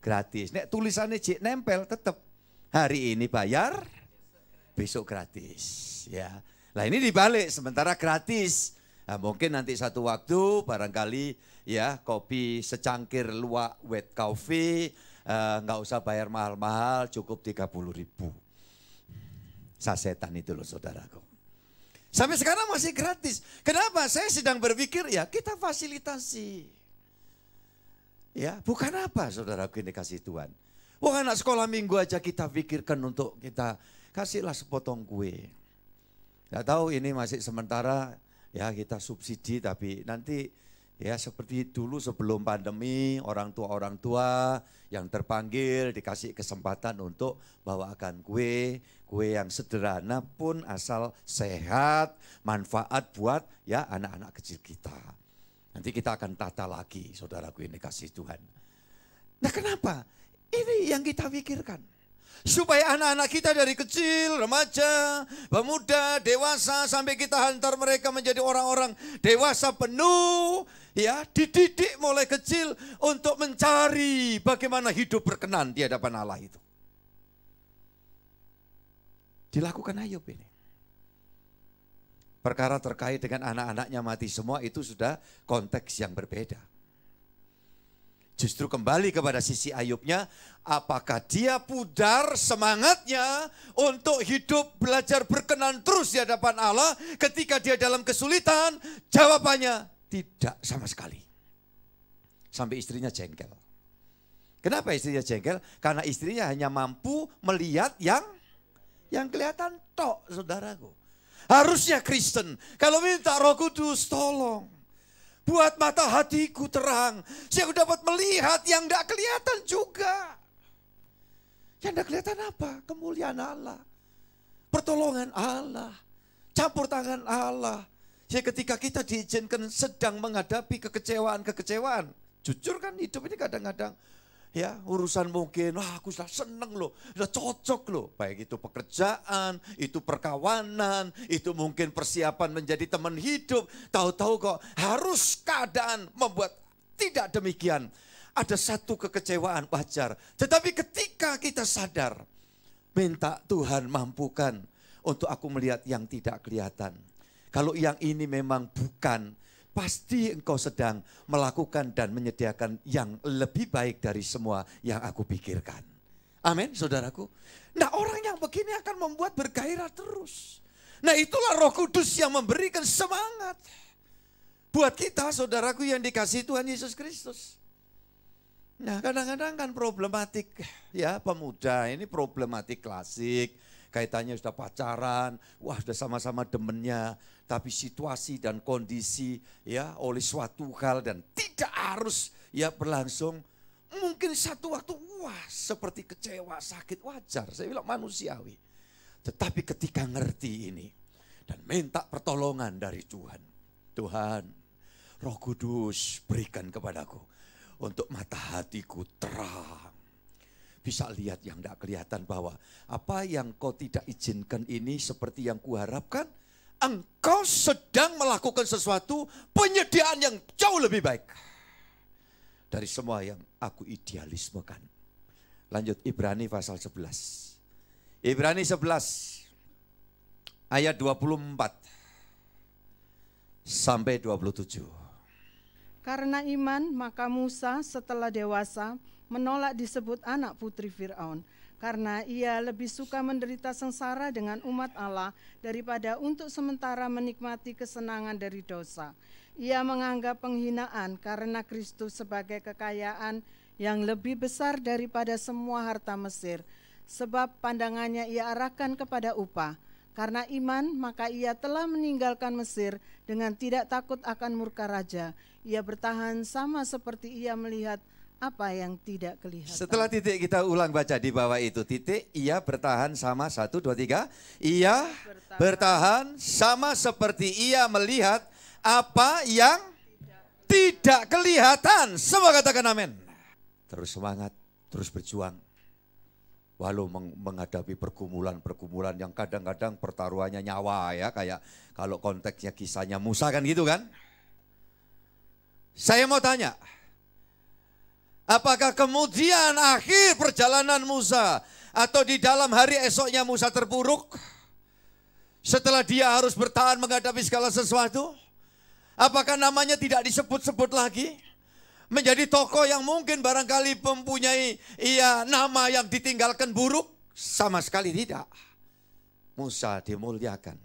gratis. Nek tulisannya Cik nempel tetap hari ini bayar, besok gratis. Ya, lah ini dibalik, sementara gratis. Nah, mungkin nanti satu waktu barangkali ya kopi secangkir luwak wet coffee, nggak usah bayar mahal-mahal, cukup 30.000. Sasetan itu loh saudaraku. Sampai sekarang masih gratis. Kenapa? Saya sedang berpikir ya kita fasilitasi. Ya bukan apa saudaraku ini kasih Tuhan. Wah anak sekolah minggu aja kita pikirkan untuk kita kasihlah sepotong kue. Gak tahu ini masih sementara ya kita subsidi tapi nanti ya seperti dulu sebelum pandemi orang tua yang terpanggil dikasih kesempatan untuk bawakan kue yang sederhana pun asal sehat, manfaat buat ya anak-anak kecil kita. Nanti kita akan tata lagi saudaraku ini kasih Tuhan. Nah kenapa? Ini yang kita pikirkan. Supaya anak-anak kita dari kecil, remaja, pemuda, dewasa sampai kita hantar mereka menjadi orang-orang dewasa penuh. Ya, dididik mulai kecil untuk mencari bagaimana hidup berkenan di hadapan Allah itu. Dilakukan Ayub ini. Perkara terkait dengan anak-anaknya mati semua itu sudah konteks yang berbeda. Justru kembali kepada sisi Ayubnya, apakah dia pudar semangatnya untuk hidup belajar berkenan terus di hadapan Allah ketika dia dalam kesulitan? Jawabannya tidak sama sekali. Sampai istrinya jengkel. Kenapa istrinya jengkel? Karena istrinya hanya mampu melihat yang kelihatan tok, saudaraku. Harusnya Kristen, kalau minta Roh Kudus tolong. Buat mata hatiku terang. Saya dapat melihat yang tidak kelihatan juga. Yang tidak kelihatan apa? Kemuliaan Allah. Pertolongan Allah. Campur tangan Allah. Ya ketika kita diizinkan sedang menghadapi kekecewaan. Jujur kan hidup ini kadang-kadang. Ya urusan mungkin, wah aku sudah seneng loh, sudah cocok loh. Baik itu pekerjaan, itu perkawanan, itu mungkin persiapan menjadi teman hidup. Tahu-tahu kok harus keadaan membuat tidak demikian. ada satu kekecewaan wajar. Tetapi ketika kita sadar, minta Tuhan mampukan untuk aku melihat yang tidak kelihatan. Kalau yang ini memang bukan, pasti engkau sedang melakukan dan menyediakan yang lebih baik dari semua yang aku pikirkan. Amin, saudaraku. Nah, orang yang begini akan membuat bergairah terus. Nah, itulah Roh Kudus yang memberikan semangat buat kita, saudaraku yang dikasihi Tuhan Yesus Kristus. Nah, kadang-kadang kan problematik ya pemuda, ini problematik klasik. Kaitannya sudah pacaran, wah sudah sama-sama demennya. Tapi situasi dan kondisi ya oleh suatu hal dan tidak harus ya berlangsung. Mungkin satu waktu wah seperti kecewa, sakit, wajar. Saya bilang manusiawi. Tetapi ketika ngerti ini dan minta pertolongan dari Tuhan. Tuhan, Roh Kudus berikan kepadaku untuk mata hatiku terang. Bisa lihat yang tidak kelihatan bahwa apa yang kau tidak izinkan ini seperti yang kuharapkan. Engkau sedang melakukan sesuatu penyediaan yang jauh lebih baik dari semua yang aku idealismekan. Lanjut Ibrani pasal 11. Ibrani 11 ayat 24 sampai 27. Karena iman maka Musa setelah dewasa menolak disebut anak putri Fir'aun. Karena ia lebih suka menderita sengsara dengan umat Allah daripada untuk sementara menikmati kesenangan dari dosa. Ia menganggap penghinaan karena Kristus sebagai kekayaan yang lebih besar daripada semua harta Mesir. Sebab pandangannya ia arahkan kepada upah. Karena iman maka ia telah meninggalkan Mesir dengan tidak takut akan murka raja. Ia bertahan sama seperti ia melihat apa yang tidak kelihatan. Setelah titik kita ulang baca di bawah itu titik, ia bertahan sama 1, 2, 3. Ia bertahan sama seperti ia melihat apa yang tidak kelihatan. Semua katakan amin. Terus semangat, terus berjuang. Walau menghadapi pergumulan-pergumulan yang kadang-kadang pertaruhannya nyawa ya. Kayak kalau konteksnya kisahnya Musa kan gitu kan. Saya mau tanya. Apakah kemudian akhir perjalanan Musa atau di dalam hari esoknya Musa terpuruk? Setelah dia harus bertahan menghadapi segala sesuatu? Apakah namanya tidak disebut-sebut lagi? Menjadi tokoh yang mungkin barangkali mempunyai nama yang ditinggalkan buruk? Sama sekali tidak. Musa dimuliakan.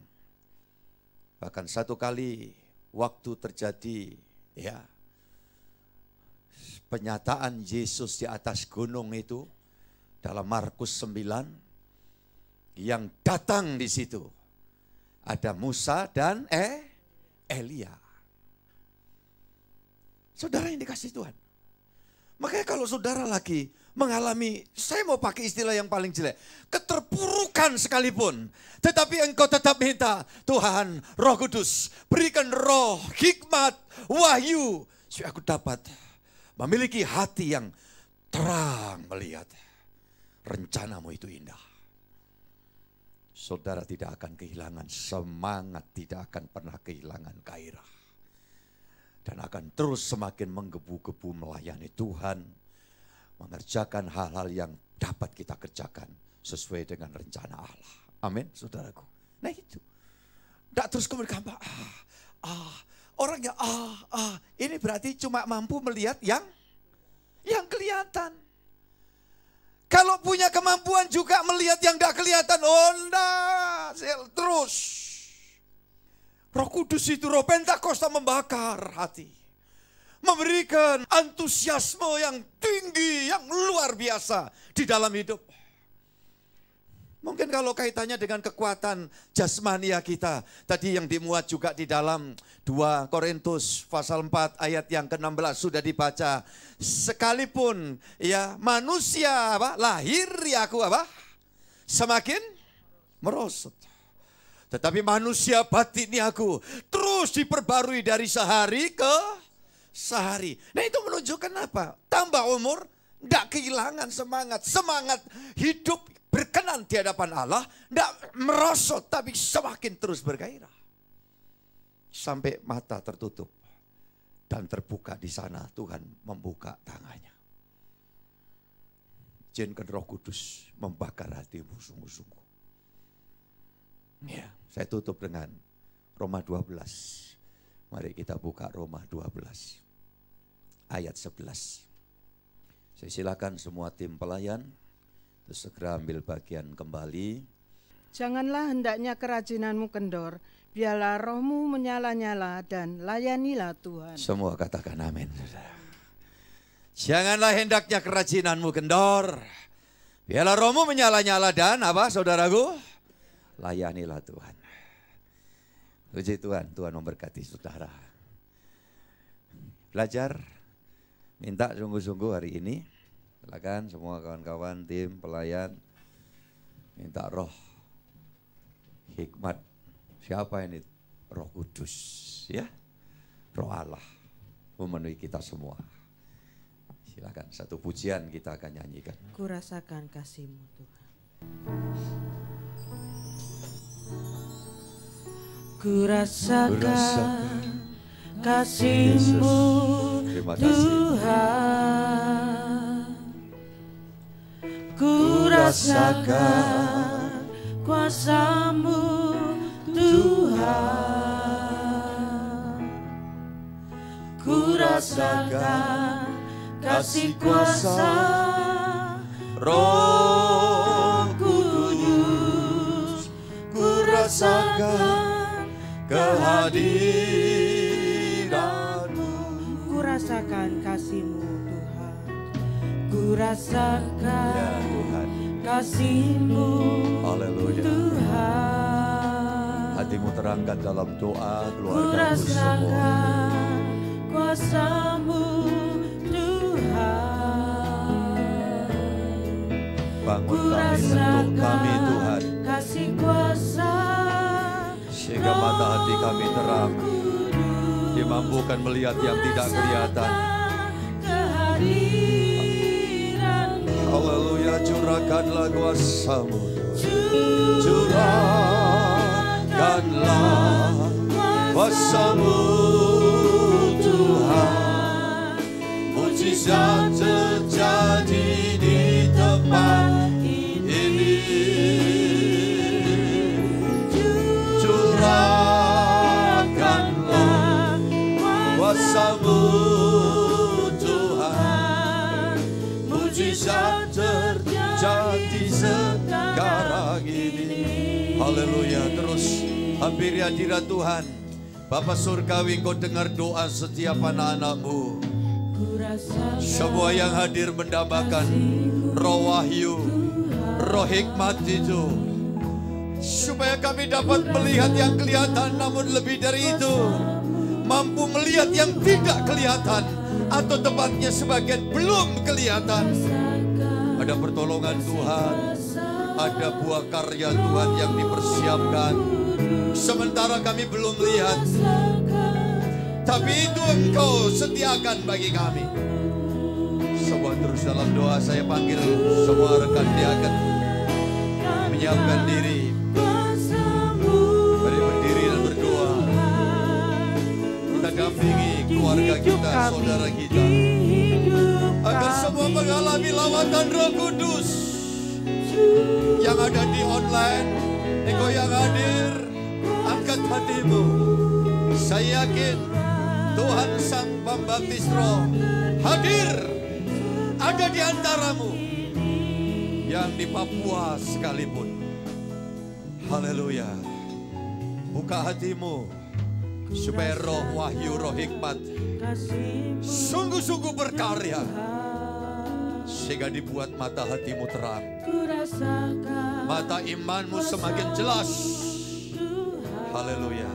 Bahkan satu kali waktu terjadi penyataan Yesus di atas gunung itu dalam Markus 9 yang datang di situ ada Musa dan Elia. Saudara yang dikasih Tuhan. Makanya kalau saudara lagi mengalami, saya mau pakai istilah yang paling jelek, keterpurukan sekalipun, tetapi engkau tetap minta Tuhan Roh Kudus berikan roh, hikmat, wahyu supaya aku dapat memiliki hati yang terang melihat rencanamu itu indah. Saudara tidak akan kehilangan semangat, tidak akan pernah kehilangan gairah. Dan akan terus semakin menggebu-gebu melayani Tuhan. Mengerjakan hal-hal yang dapat kita kerjakan sesuai dengan rencana Allah. Amin, saudaraku. Nah itu. Tidak terus kemudian gampang. Orang yang ini berarti cuma mampu melihat yang kelihatan. Kalau punya kemampuan juga melihat yang tidak kelihatan, terus. Roh Kudus itu, Roh Pentakosta membakar hati. Memberikan antusiasme yang tinggi, yang luar biasa di dalam hidup. Mungkin kalau kaitannya dengan kekuatan jasmania kita. Tadi yang dimuat juga di dalam 2 Korintus pasal 4 ayat yang ke-16 sudah dibaca. Sekalipun manusia lahir semakin merosot. Tetapi manusia batinnya aku terus diperbarui dari sehari ke sehari. Nah itu menunjukkan apa? Tambah umur, tidak kehilangan semangat. Semangat hidup berkenan di hadapan Allah, tidak merosot tapi semakin terus bergairah. Sampai mata tertutup dan terbuka di sana Tuhan membuka tangannya. izinkan Roh Kudus membakar hatimu sungguh-sungguh. Ya, saya tutup dengan Roma 12. Mari kita buka Roma 12 ayat 11. Saya silakan semua tim pelayan terus segera ambil bagian kembali. Janganlah hendaknya kerajinanmu kendor, biarlah rohmu menyala-nyala dan layanilah Tuhan. Semua katakan amin. Janganlah hendaknya kerajinanmu kendor, biarlah rohmu menyala-nyala dan apa saudaraku? Layanilah Tuhan. Puji Tuhan, Tuhan memberkati saudara. Belajar, minta sungguh-sungguh hari ini. Silakan semua kawan-kawan, tim, pelayan. Minta roh, hikmat. Siapa ini? Roh Kudus, ya. Roh Allah memenuhi kita semua. Silakan, satu pujian kita akan nyanyikan. Ku rasakan kasih-Mu Tuhan. Ku rasakan kasih-Mu Tuhan. Ku rasakan kuasa-Mu Tuhan. Ku rasakan kasih kuasa Roh Kudus. Ku rasakan kehadiran-Mu. Ku rasakan kasih-Mu Tuhan. Ku rasakan Ya Tuhan. kasih-Mu Haleluya. Tuhan. Hatimu terangkat dalam doa Ku keluargamu semua. rasakan kuasa-Mu Tuhan. Bangun Ku kami, bentuk kami Tuhan. rasakan kasih kuasa Sehingga mata hati kami terang, dimampukan melihat yang tidak kelihatan. Haleluya, curahkanlah kuasa-Mu. Curahkanlah kuasa-Mu Tuhan. Mujizat terjadi di tempat ini. Curahkanlah kuasa-Mu Tuhan. Mujizat terjadi sekarang ini. Haleluya. Terus hampiri hadirat Tuhan. Bapa Surgawi, Engkau dengar doa setiap anak-anak-Mu. Semua yang hadir mendambakan roh wahyu, roh hikmat itu, supaya kami dapat melihat yang kelihatan, namun lebih dari itu mampu melihat yang tidak kelihatan, atau tepatnya sebagian belum kelihatan. Ada pertolongan Tuhan, ada buah karya Tuhan yang dipersiapkan, sementara kami belum lihat, tapi itu Engkau sediakan bagi kami. Semua terus dalam doa. Saya panggil semua rekan diaken menyiapkan diri. Mari berdiri dan berdoa. Kita dampingi keluarga kita, saudara kita, agar semua mengalami lawatan Roh Kudus. Yang ada di online, Engkau yang hadir, angkat hatimu. Saya yakin Tuhan Sang Pembaptis Roh hadir, ada di antaramu, yang di Papua sekalipun. Haleluya. Buka hatimu supaya roh wahyu, roh hikmat sungguh-sungguh berkarya, sehingga dibuat mata hatimu terang, mata imanmu semakin jelas. Haleluya.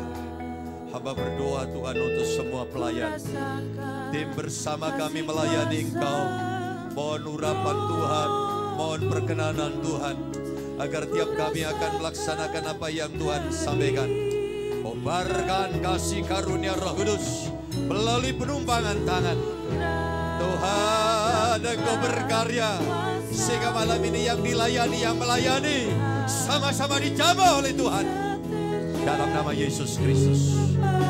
Hamba berdoa Tuhan untuk semua pelayan, tim bersama kami melayani Engkau. Mohon urapan Tuhan, mohon perkenanan Tuhan, agar tiap kami akan melaksanakan apa yang Tuhan sampaikan. Kobarkan kasih karunia Roh Kudus melalui penumpangan tangan. Tuhan, Engkau berkarya, sehingga malam ini yang dilayani, yang melayani, sama-sama dijamah oleh Tuhan. Dalam nama Yesus Kristus,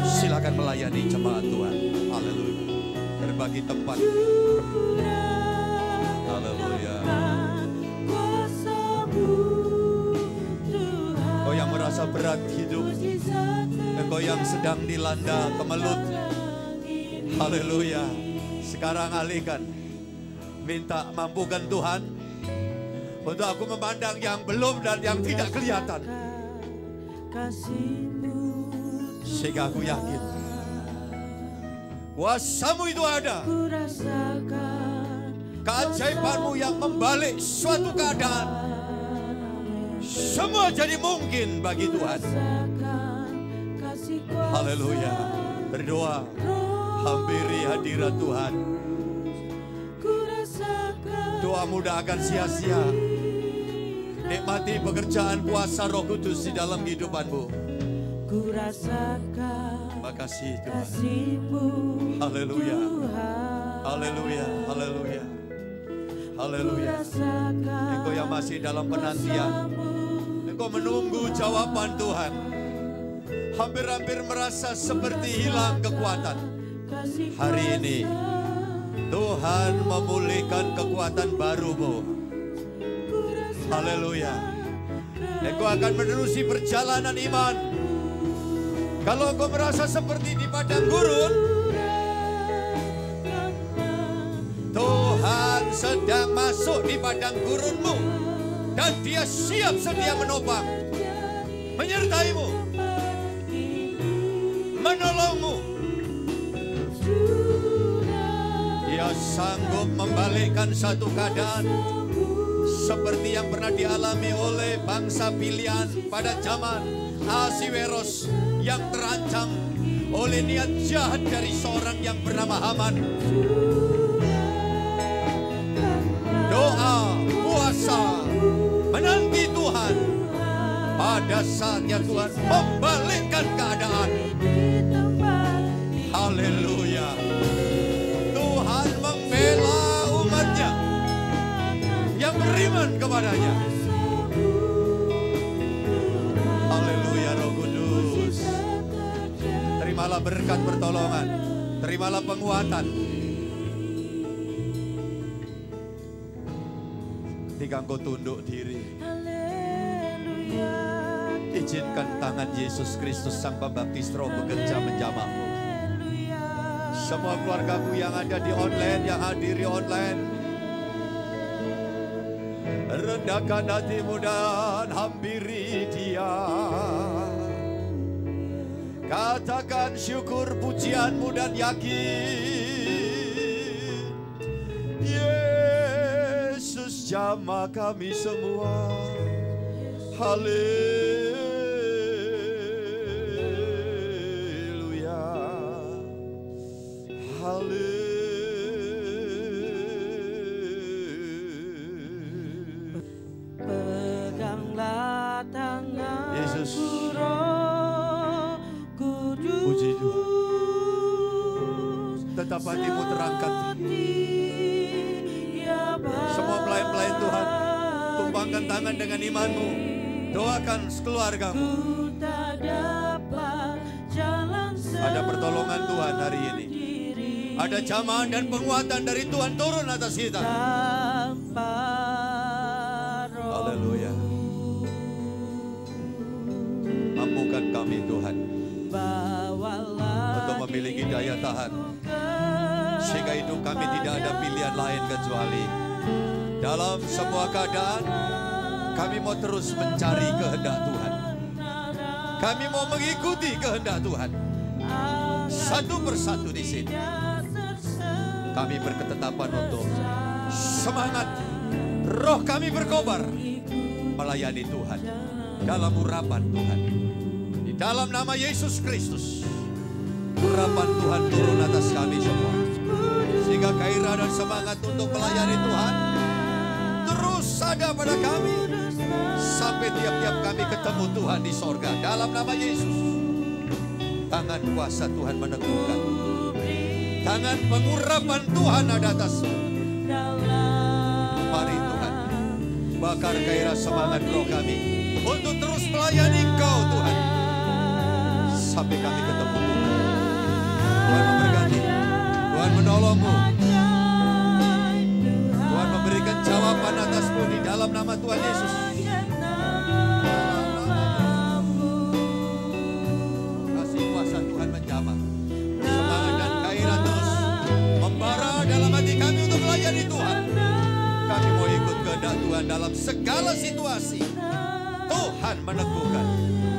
silakan melayani jemaat Tuhan. Haleluya. Berbagi tempat. Haleluya. masa berat hidup, engkau yang sedang dilanda kemelut, haleluya, sekarang alihkan, minta mampukan Tuhan untuk aku memandang yang belum dan yang tidak kelihatan, sehingga aku yakin kuasa-Mu itu ada, keajaiban-Mu yang membalik suatu keadaan, semua jadi mungkin bagi Tuhan. Haleluya. Berdoa, hampiri hadirat Tuhan. Doamu tidak akan sia-sia. Nikmati pekerjaan kuasa Roh Kudus di dalam kehidupanmu. Makasih Tuhan. Haleluya. Haleluya. Haleluya. Haleluya. Engkau yang masih dalam penantian, engkau menunggu jawaban Tuhan. Hampir-hampir merasa seperti hilang kekuatan. Hari ini Tuhan memulihkan kekuatan barumu. Haleluya. Engkau akan menerusi perjalanan iman. Kalau engkau merasa seperti di padang gurun, Tuhan sedang masuk di padang gurunmu dan Dia siap sedia menopang, menyertaimu, menolongmu. Dia sanggup membalikkan satu keadaan seperti yang pernah dialami oleh bangsa pilihan pada zaman Ahasiweros yang terancam oleh niat jahat dari seorang yang bernama Haman. Doa, puasa, menanti Tuhan. Pada saatnya Tuhan membalikkan keadaan. Haleluya. Tuhan membela umatnya yang beriman kepadanya. Haleluya, Roh Kudus. Terimalah berkat pertolongan, terimalah penguatan. Ketika engkau tunduk diri, izinkan tangan Yesus Kristus Sang Pembaptis Roh bekerja menjamahmu. Semua keluargaku yang ada di online, yang hadiri online, rendahkan hatimu dan hampiri Dia. Katakan syukur pujianmu dan yakin, Yesus jamah kami semua. Haleluya. Haleluya. Peganglah tangan Yesus. Roh Kudus. Puji Tuhan. Tetap hatimu terangkat. Semua pelayan-pelayan Tuhan, tumpangkan tangan dengan imanmu. Doakan keluargamu. Ada pertolongan Tuhan hari ini. Ada jamahan dan penguatan dari Tuhan turun atas kita. Haleluya. Mampukan kami Tuhan untuk memiliki daya tahan, sehingga hidup kami tidak ada pilihan lain kecuali dalam semua keadaan kami mau terus mencari kehendak Tuhan. Kami mau mengikuti kehendak Tuhan. Satu persatu di sini kami berketetapan untuk semangat roh kami berkobar melayani Tuhan dalam urapan Tuhan. Di dalam nama Yesus Kristus, urapan Tuhan turun atas kami semua, sehingga gairah dan semangat untuk melayani Tuhan terus ada pada kami sampai tiap-tiap kami ketemu Tuhan di sorga. Dalam nama Yesus, tangan kuasa Tuhan meneguhkan, tangan pengurapan Tuhan ada atasmu. Mari Tuhan, bakar gairah semangat roh kami untuk terus melayani Engkau Tuhan, sampai kami ketemu Tuhan. Tuhan memberkati, Tuhan menolongmu, Tuhan memberikan jawaban atasmu di dalam nama Tuhan Yesus. segala situasi. Tuhan meneguhkan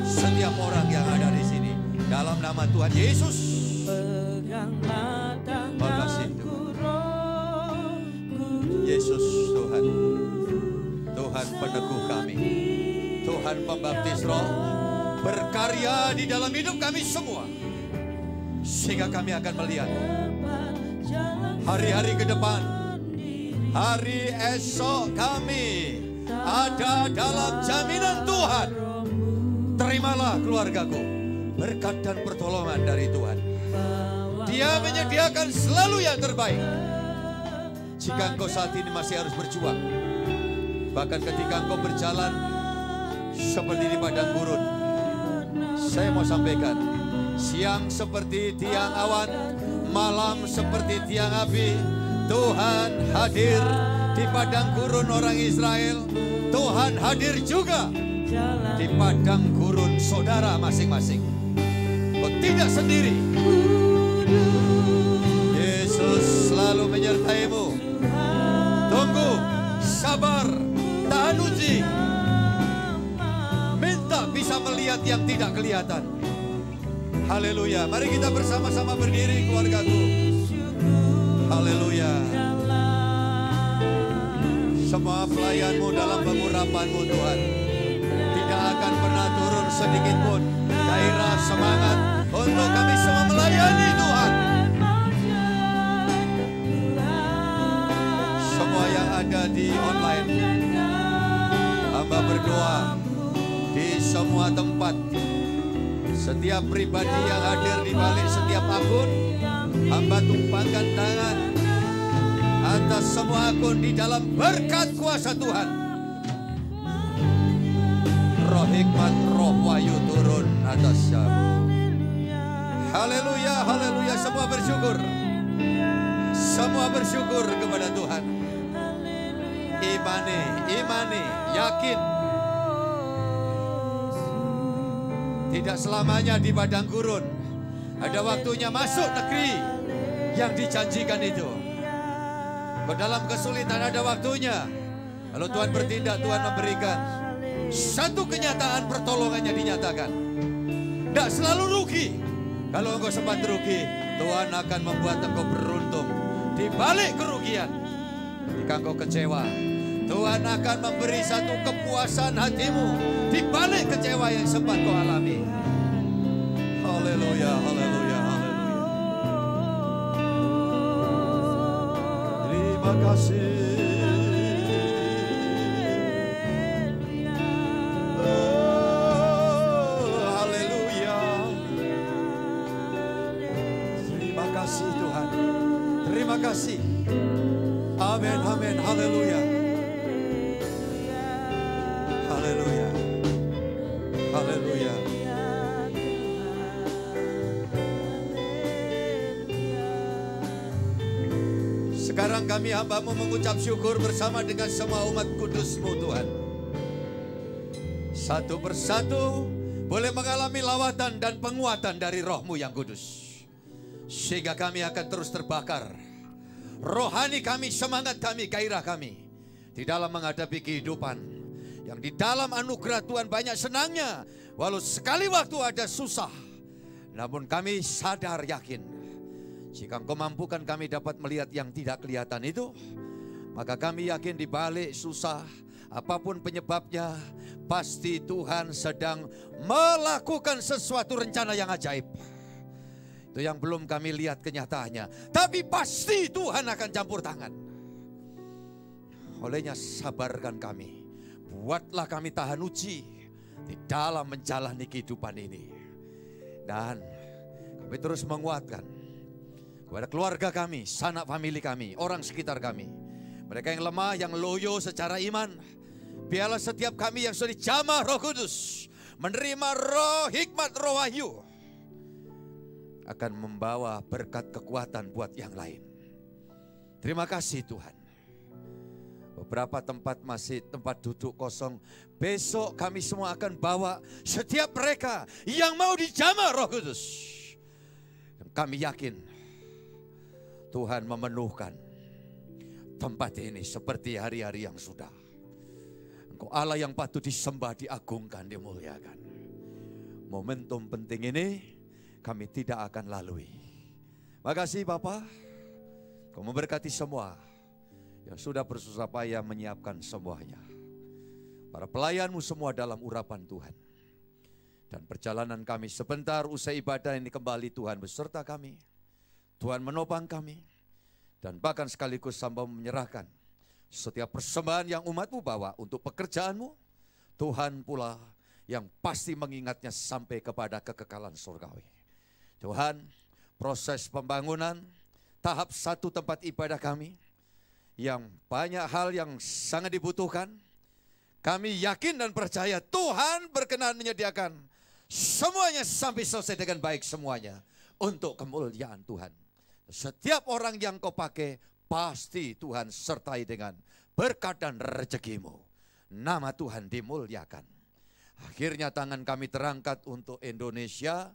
setiap orang yang ada di sini. Dalam nama Tuhan Yesus. Makasih Tuhan. Yesus Tuhan. Tuhan peneguh kami. Tuhan pembaptis roh. Berkarya di dalam hidup kami semua. Sehingga kami akan melihat hari-hari ke depan. Hari esok kami ada dalam jaminan Tuhan. Terimalah keluargaku berkat dan pertolongan dari Tuhan. Dia menyediakan selalu yang terbaik. Jika engkau saat ini masih harus berjuang, bahkan ketika engkau berjalan seperti di padang gurun, saya mau sampaikan, siang seperti tiang awan, malam seperti tiang api. Tuhan hadir di padang gurun orang Israel. Tuhan hadir juga di padang gurun saudara masing-masing. Kau tidak sendiri. Yesus selalu menyertaimu. Tunggu, sabar, tahan uji. Minta bisa melihat yang tidak kelihatan. Haleluya. Mari kita bersama-sama berdiri, keluargaku. Haleluya. Semua pelayanmu dalam pengurapanmu Tuhan tidak akan pernah turun sedikit pun. Gairah semangat untuk kami semua melayani Tuhan. Semua yang ada di online, hamba berdoa di semua tempat. Setiap pribadi yang hadir di balik setiap akun, hamba tumpangkan tangan atas semua akun di dalam berkat kuasa Tuhan. Roh hikmat, roh wahyu turun atas kamu. Haleluya, haleluya. Semua bersyukur. Semua bersyukur kepada Tuhan. Imani, yakin. Tidak selamanya di padang gurun. Ada waktunya masuk negeri yang dijanjikan itu. Dalam kesulitan ada waktunya. Kalau Tuhan bertindak, Tuhan memberikan satu kenyataan, pertolongannya dinyatakan. Tidak selalu rugi. Kalau engkau sempat rugi, Tuhan akan membuat engkau beruntung. Di balik kerugian, jika engkau kecewa, Tuhan akan memberi satu kepuasan hatimu di balik kecewa yang sempat kau alami. Haleluya, haleluya, haleluya. Terima kasih. Haleluya. Terima kasih Tuhan. Terima kasih. Amin, amin, haleluya. Haleluya. Haleluya. Sekarang kami hamba-Mu mengucap syukur bersama dengan semua umat kudus-Mu Tuhan. Satu persatu boleh mengalami lawatan dan penguatan dari Roh-Mu yang kudus. Sehingga kami akan terus terbakar. Rohani kami, semangat kami, gairah kami. Di dalam menghadapi kehidupan. Yang di dalam anugerah Tuhan banyak senangnya. Walau sekali waktu ada susah. Namun kami sadar yakin. Jika Engkau mampukan kami dapat melihat yang tidak kelihatan itu, maka kami yakin di balik susah, apapun penyebabnya, pasti Tuhan sedang melakukan sesuatu rencana yang ajaib. Itu yang belum kami lihat kenyataannya. Tapi pasti Tuhan akan campur tangan. Olehnya sabarkan kami. Buatlah kami tahan uji di dalam menjalani kehidupan ini. Dan kami terus menguatkan kepada keluarga kami, sanak famili kami, orang sekitar kami. Mereka yang lemah, yang loyo secara iman. Biarlah setiap kami yang sudah dijamah Roh Kudus, menerima roh hikmat, roh wahyu, akan membawa berkat kekuatan buat yang lain. Terima kasih Tuhan. Beberapa tempat masih tempat duduk kosong. Besok kami semua akan bawa setiap mereka yang mau dijamah Roh Kudus. Kami yakin Tuhan memenuhkan tempat ini seperti hari-hari yang sudah. Engkau Allah yang patut disembah, diagungkan, dimuliakan. Momentum penting ini kami tidak akan lalui. Makasih Bapa, Kau memberkati semua yang sudah bersusah payah menyiapkan semuanya. Para pelayan-Mu semua dalam urapan Tuhan. Dan perjalanan kami sebentar usai ibadah ini kembali Tuhan beserta kami. Tuhan menopang kami. Dan bahkan sekaligus sambil menyerahkan setiap persembahan yang umat-Mu bawa untuk pekerjaan-Mu. Tuhan pula yang pasti mengingatnya sampai kepada kekekalan surgawi. Tuhan, proses pembangunan tahap 1 tempat ibadah kami, yang banyak hal yang sangat dibutuhkan, kami yakin dan percaya Tuhan berkenan menyediakan semuanya sampai selesai dengan baik semuanya untuk kemuliaan Tuhan. Setiap orang yang Kau pakai pasti Tuhan sertai dengan berkat dan rezekimu. Nama Tuhan dimuliakan. Akhirnya tangan kami terangkat untuk Indonesia,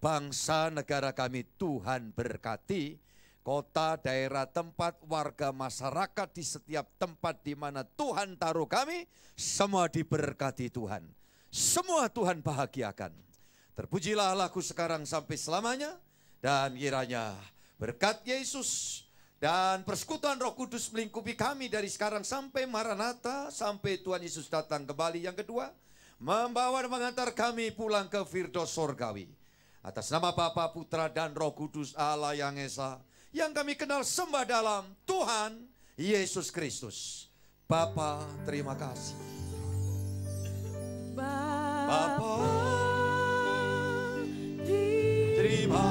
bangsa negara kami Tuhan berkati, kota, daerah, tempat, warga, masyarakat di setiap tempat di mana Tuhan taruh kami, semua diberkati Tuhan. Semua Tuhan bahagiakan. Terpujilah Allahku sekarang sampai selamanya, dan kiranya berkat Yesus dan persekutuan Roh Kudus melingkupi kami dari sekarang sampai Maranatha, sampai Tuhan Yesus datang kembali yang kedua, membawa dan mengantar kami pulang ke Firdaus Sorgawi. Atas nama Bapa, Putra, dan Roh Kudus Allah yang Esa, yang kami kenal sembah dalam Tuhan Yesus Kristus. Bapa, terima kasih. Bapa, terima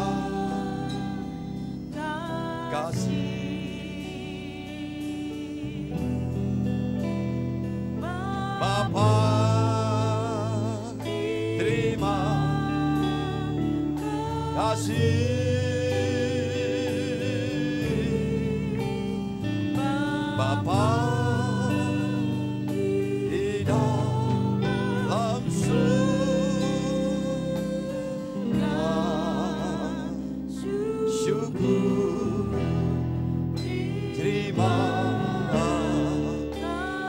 kasih. Bapa, terima kasih. Bapa, di dalam surga, syukur, terima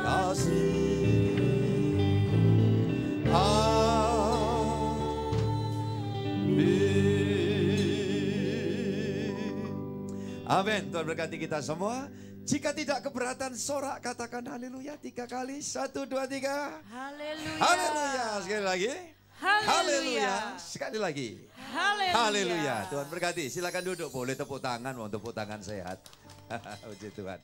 kasih. Amin. Tuhan berkati kita semua. Jika tidak keberatan sorak, katakan haleluya 3 kali. 1, 2, 3. Haleluya. Haleluya. Sekali lagi. Haleluya. Sekali lagi. Haleluya. Haleluya. Tuhan berkati. Silakan duduk. Boleh tepuk tangan. Mau tepuk tangan sehat. Puji Tuhan.